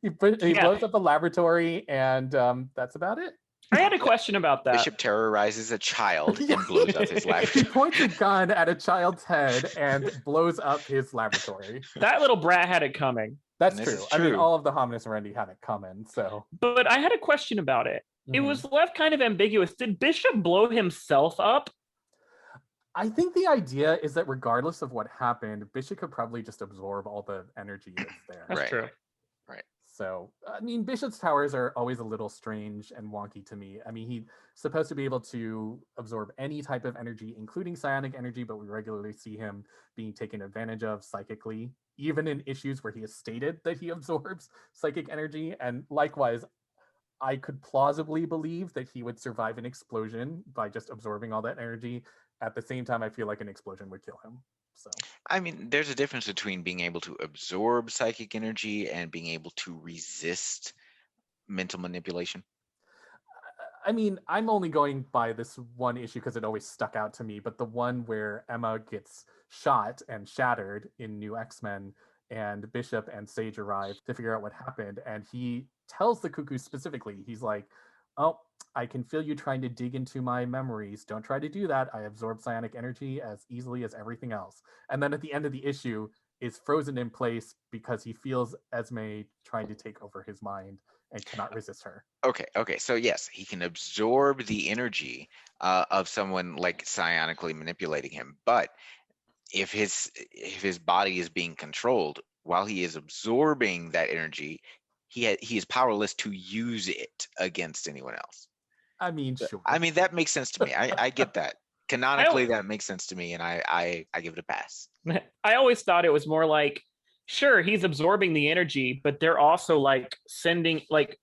he Yeah. blows up a laboratory, and that's about it. I had a question about that. Bishop terrorizes a child Yeah. and blows up his He laboratory. points a gun at a child's head and blows up his laboratory. That little brat had it coming. That's This true. is I mean, true. all of the Hominis Rendi have it coming, so. But I had a question about it. It Mhm. was left kind of ambiguous. Did Bishop blow himself up? I think the idea is that regardless of what happened, Bishop could probably just absorb all the energy that's there. That's Right. true. So, I mean, Bishop's towers are always a little strange and wonky to me. I mean, he's supposed to be able to absorb any type of energy, including psionic energy, but we regularly see him being taken advantage of psychically, even in issues where he has stated that he absorbs psychic energy. And likewise, I could plausibly believe that he would survive an explosion by just absorbing all that energy. At the same time, I feel like an explosion would kill him. So. I mean, there's a difference between being able to absorb psychic energy and being able to resist mental manipulation. I mean, I'm only going by this one issue because it always stuck out to me, but the one where Emma gets shot and shattered in New X-Men, and Bishop and Sage arrive to figure out what happened, and he tells the Cuckoo specifically, he's like, oh, I can feel you trying to dig into my memories. Don't try to do that. I absorb psionic energy as easily as everything else. And then at the end of the issue is frozen in place because he feels Esme trying to take over his mind and cannot resist her. Okay. So yes, he can absorb the energy of someone like psionically manipulating him, but if his body is being controlled while he is absorbing that energy, he is powerless to use it against anyone else. I mean, sure. I mean, that makes sense to me. I get that. Canonically, that makes sense to me, and I give it a pass. I always thought it was more like, sure, he's absorbing the energy, but they're also like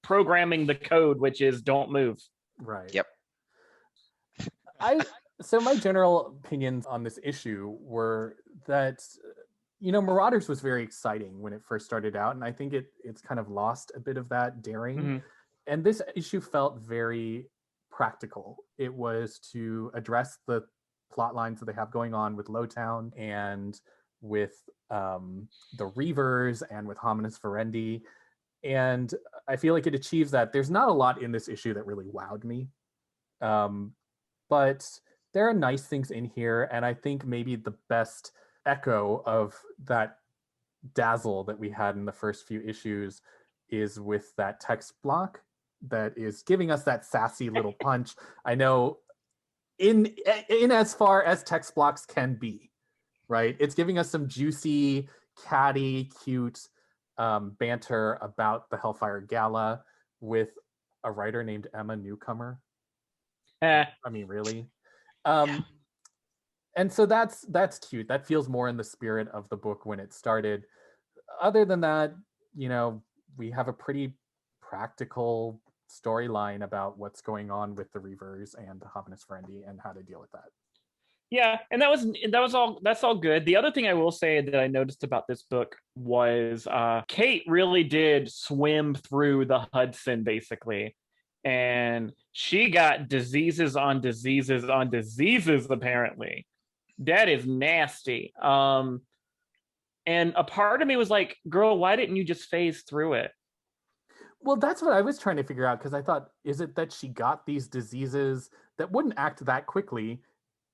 programming the code, which is don't move. Right. Yep. So my general opinions on this issue were that, Marauders was very exciting when it first started out, and I think it's kind of lost a bit of that daring. Mm-hmm. And this issue felt very practical. It was to address the plot lines that they have going on with Lowtown and with the Reavers and with Hominis Verendi. And I feel like it achieves that. There's not a lot in this issue that really wowed me. But there are nice things in here. And I think maybe the best echo of that dazzle that we had in the first few issues is with that text block that is giving us that sassy little punch. I know in as far as text blocks can be, right? It's giving us some juicy, catty, cute banter about the Hellfire Gala with a writer named Emma Newcomer. I mean, really? And so that's cute. That feels more in the spirit of the book when it started. Other than that, we have a pretty practical storyline about what's going on with the Reavers and the Hominis Verendi and how to deal with that. Yeah, and that's all good. The other thing I will say that I noticed about this book was Kate really did swim through the Hudson basically, and she got diseases on diseases on diseases apparently. That is nasty. And a part of me was like, girl, why didn't you just phase through it? Well, that's what I was trying to figure out, because I thought, is it that she got these diseases that wouldn't act that quickly?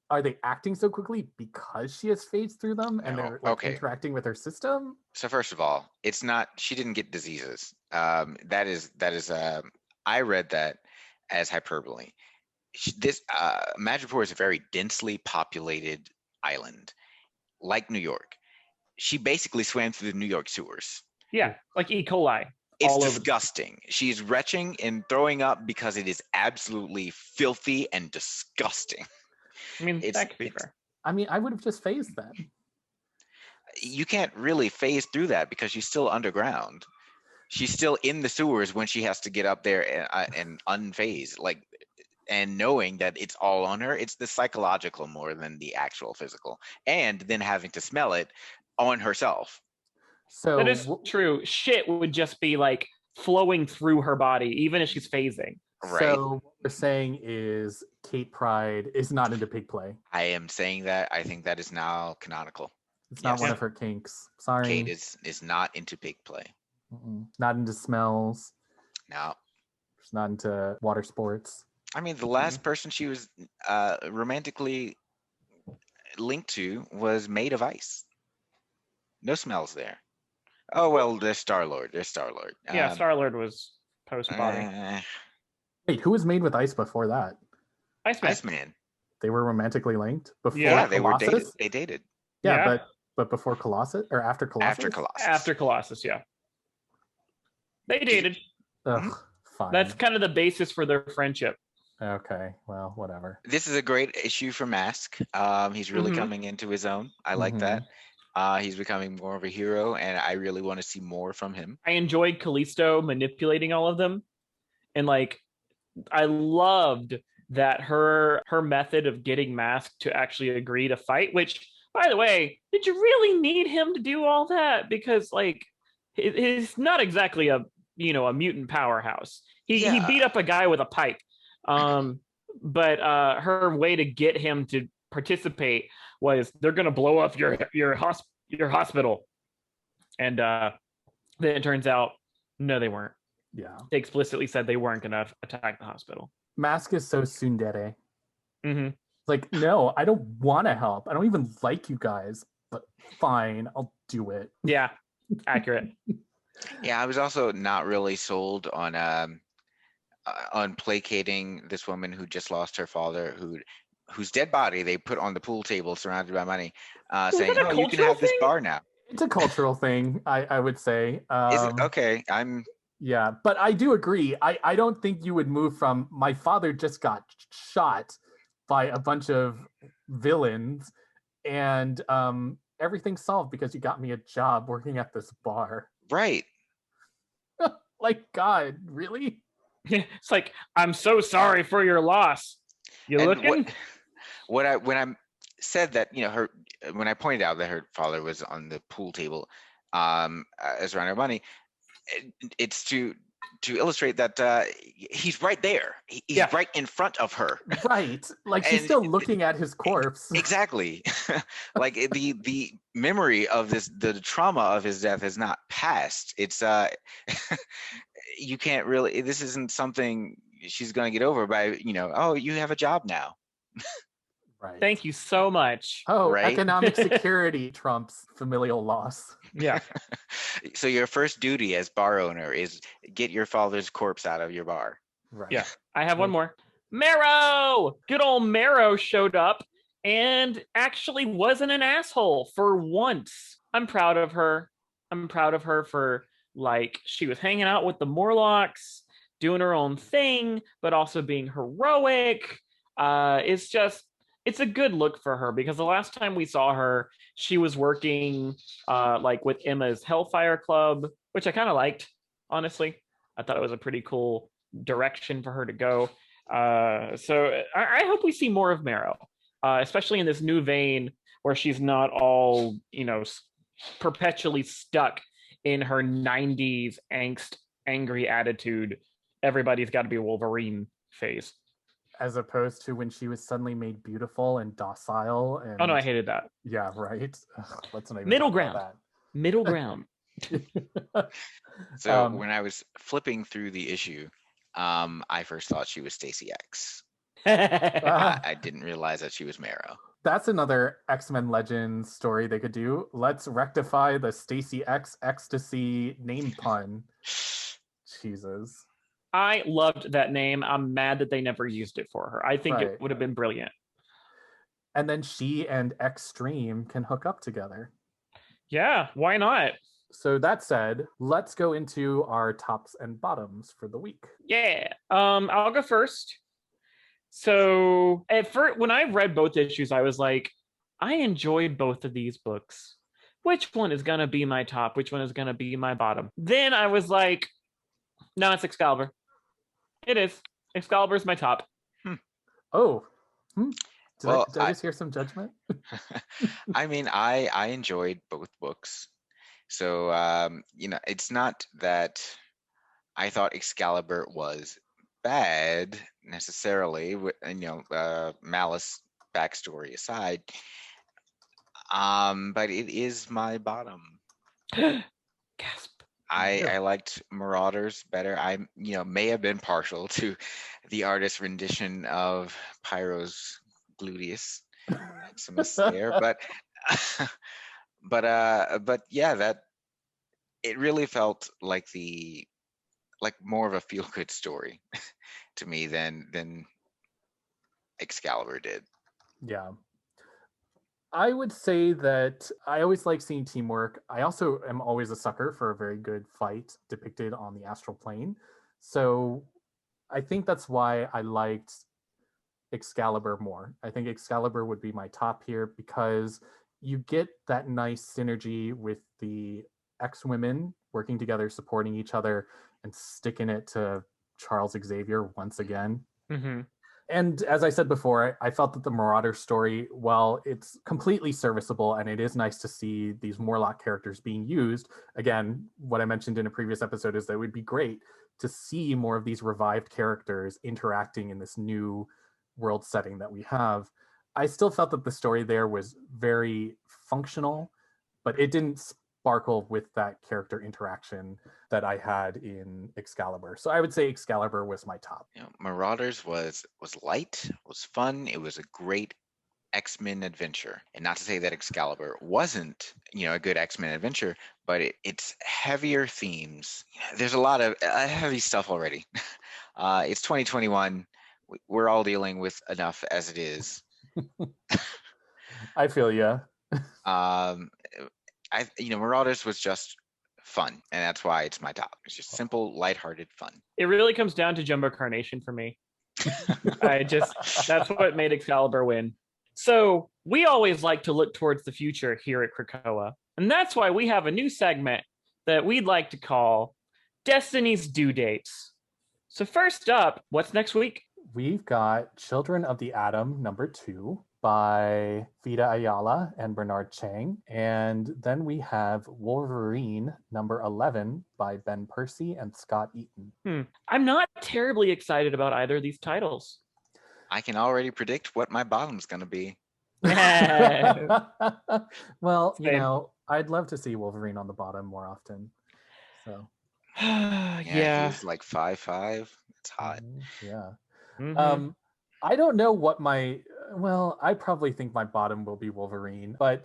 Are they acting so quickly because she has phased through them and they're interacting with her system? So first of all, it's not, she didn't get diseases. That is I read that as hyperbole. This Madripoor is a very densely populated island, like New York. She basically swam through the New York sewers. Yeah, like E. coli. It's disgusting. She's retching and throwing up because it is absolutely filthy and disgusting. I mean, that could be fair. I mean, I would have just phased then. You can't really phase through that because she's still underground. She's still in the sewers when she has to get up there and unphase, and knowing that it's all on her. It's the psychological more than the actual physical, and then having to smell it on herself. So that is true. Shit would just be like flowing through her body, even if she's phasing. Right. So what we're saying is Kate Pryde is not into pig play. I am saying that. I think that is now canonical. It's not one of her kinks. Sorry. Kate is not into pig play. Not into smells. No. She's not into water sports. I mean, the last person she was romantically linked to was Made of Ice. No smells there. Oh well, there's Star-Lord. There's Star-Lord. Yeah, Star-Lord was post-body. Wait, who was made with ice before that? Iceman. Iceman. They were romantically linked before Yeah, Yeah, they were dated. Colossus? They dated Yeah, Yeah. but before Colossus or after Colossus? after Colossus. After Colossus, yeah. They dated. Ugh, fine. That's kind of the basis for their friendship. Okay, well, whatever. This is a great issue for Mask. He's really Mhm. coming into his own. I like Mhm. that. He's becoming more of a hero, and I really want to see more from him. I enjoyed Callisto manipulating all of them. And like I loved that her method of getting Mask to actually agree to fight, which by the way, did you really need him to do all that? Because like he's not exactly a mutant powerhouse. He Yeah. beat up a guy with a pipe. But her way to get him to participate was they're gonna blow up your hospital. And then it turns out no, they weren't. Yeah. They explicitly said they weren't gonna attack the hospital. Mask is so tsundere. Mm-hmm. Like, no, I don't want to help. I don't even like you guys, but fine, I'll do it. Yeah, accurate. Yeah, I was also not really sold on placating this woman who just lost her father, whose dead body they put on the pool table surrounded by money, saying, that a "Oh, you can cultural have this thing? bar now." It's a cultural thing, I would say. Is it okay? Yeah, but I do agree. I don't think you would move from my father just got shot by a bunch of villains and everything's solved because you got me a job working at this bar. Right. Like, God, really? It's like, I'm so sorry for your loss. You And looking? when I said that, when I pointed out that her father was on the pool table, as around her money, it's to illustrate that he's right there. He's right in front of her. Right. Like, she's still looking at his corpse. Exactly. Like the memory of the trauma of his death has not passed. It's you can't really, this isn't something she's going to get over by, oh, you have a job now. Right. Thank you so much. Oh, Right? economic security trumps familial loss. Yeah. So your first duty as bar owner is get your father's corpse out of your bar. Right. Yeah. I have one more. Marrow! Good old Marrow showed up and actually wasn't an asshole for once. I'm proud of her. I'm proud of her for, like, she was hanging out with the Morlocks, doing her own thing, but also being heroic. It's a good look for her because the last time we saw her, she was working like with Emma's Hellfire Club, which I kind of liked, honestly. I thought it was a pretty cool direction for her to go. So I hope we see more of Marrow, especially in this new vein where she's not all, perpetually stuck in her 90s angst, angry attitude. Everybody's got to be Wolverine phase. As opposed to when she was suddenly made beautiful and docile. And Oh no, I hated that. yeah, right. Ugh, let's not even Middle talk ground. about Middle ground. that. So when I was flipping through the issue, I first thought she was Stacy X. I didn't realize that she was Marrow. That's another X-Men Legends story they could do. Let's rectify the Stacy X ecstasy name pun. Jesus. I loved that name. I'm mad that they never used it for her. I think it would have been brilliant. And then she and Extreme can hook up together. Yeah, why not? So that said, let's go into our tops and bottoms for the week. Yeah. I'll go first. So at first, when I read both issues, I was like, I enjoyed both of these books. Which one is gonna be my top? Which one is gonna be my bottom? Then I was like, no, it's Excalibur. It is. Excalibur's my top. Oh. Did Well, I just hear some judgment? I mean, I enjoyed both books. So, it's not that I thought Excalibur was bad necessarily, Malice backstory aside. But it is my bottom. Gasp. I liked Marauders better. I may have been partial to the artist's rendition of Pyro's gluteus maximus there, but but yeah, that it really felt like more of a feel good story to me than Excalibur did. Yeah. I would say that I always like seeing teamwork. I also am always a sucker for a very good fight depicted on the astral plane. So I think that's why I liked Excalibur more. I think Excalibur would be my top here because you get that nice synergy with the X-Women working together, supporting each other, and sticking it to Charles Xavier once again. Mm-hmm. And as I said before, I felt that the Marauder story, while it's completely serviceable and it is nice to see these Morlock characters being used, again, what I mentioned in a previous episode is that it would be great to see more of these revived characters interacting in this new world setting that we have. I still felt that the story there was very functional, but it didn't sparkle with that character interaction that I had in Excalibur. So I would say Excalibur was my top. Marauders was light, was fun. It was a great X-Men adventure. And not to say that Excalibur wasn't, a good X-Men adventure, but it's heavier themes. There's a lot of heavy stuff already. It's 2021. We're all dealing with enough as it is. I feel ya. Marauders was just fun, and that's why it's my top. It's just simple, lighthearted fun. It really comes down to Jumbo Carnation for me. That's what made Excalibur win. So we always like to look towards the future here at Krakoa, and that's why we have a new segment that we'd like to call Destiny's Due Dates. So first up, what's next week? We've got Children of the Atom #2 by Vida Ayala and Bernard Chang. And then we have Wolverine #11 by Ben Percy and Scott Eaton. I'm not terribly excited about either of these titles. I can already predict what my bottom's going to be. Well, Same. I'd love to see Wolverine on the bottom more often. So Yeah. He's like 5'5". It's hot. Yeah. Mhm. I don't know what I probably think my bottom will be Wolverine, but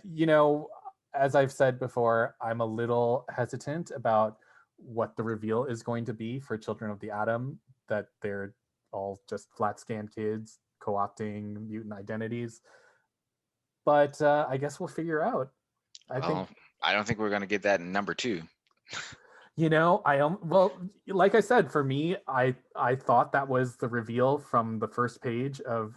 as I've said before, I'm a little hesitant about what the reveal is going to be for Children of the Atom, that they're all just flat scan kids co-opting mutant identities. But I guess we'll figure out. I don't think we're going to get that in #2. Like I said, for me, I thought that was the reveal from the first page of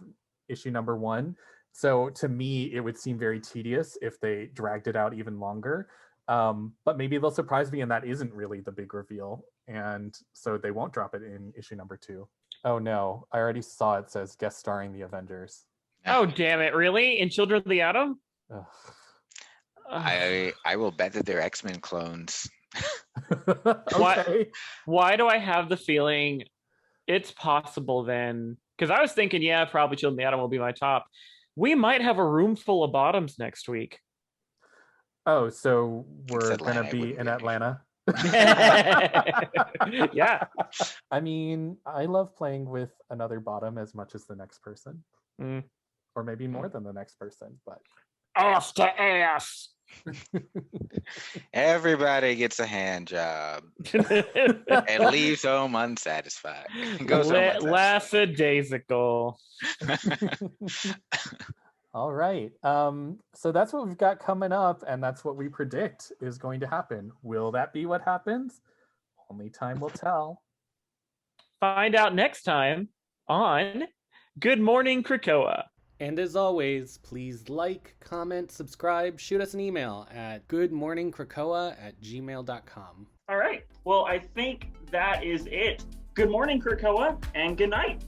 issue #1. So to me, it would seem very tedious if they dragged it out even longer. But maybe they'll surprise me and that isn't really the big reveal. And so they won't drop it in issue #2. Oh no, I already saw it says guest starring the Avengers. Oh, damn it. Really? In Children of the Atom? Ugh. I will bet that they're X-Men clones. Okay. Why do I have the feeling it's possible then? Because I was thinking, probably Children of the Atom will be my top. We might have a room full of bottoms next week. Oh, so we're Atlanta, going to be in Atlanta? Yeah. I mean, I love playing with another bottom as much as the next person. Or maybe more than the next person, but Ass to ass. Everybody gets a hand job and leaves home unsatisfied. Goes home unsatisfied. Lackadaisical. All right. So that's what we've got coming up, and that's what we predict is going to happen. Will that be what happens? Only time will tell. Find out next time on Good Morning Krakoa. And as always, please like, comment, subscribe, shoot us an email at goodmorningkrakoa@gmail.com. All right. Well, I think that is it. Good morning, Krakoa, and good night.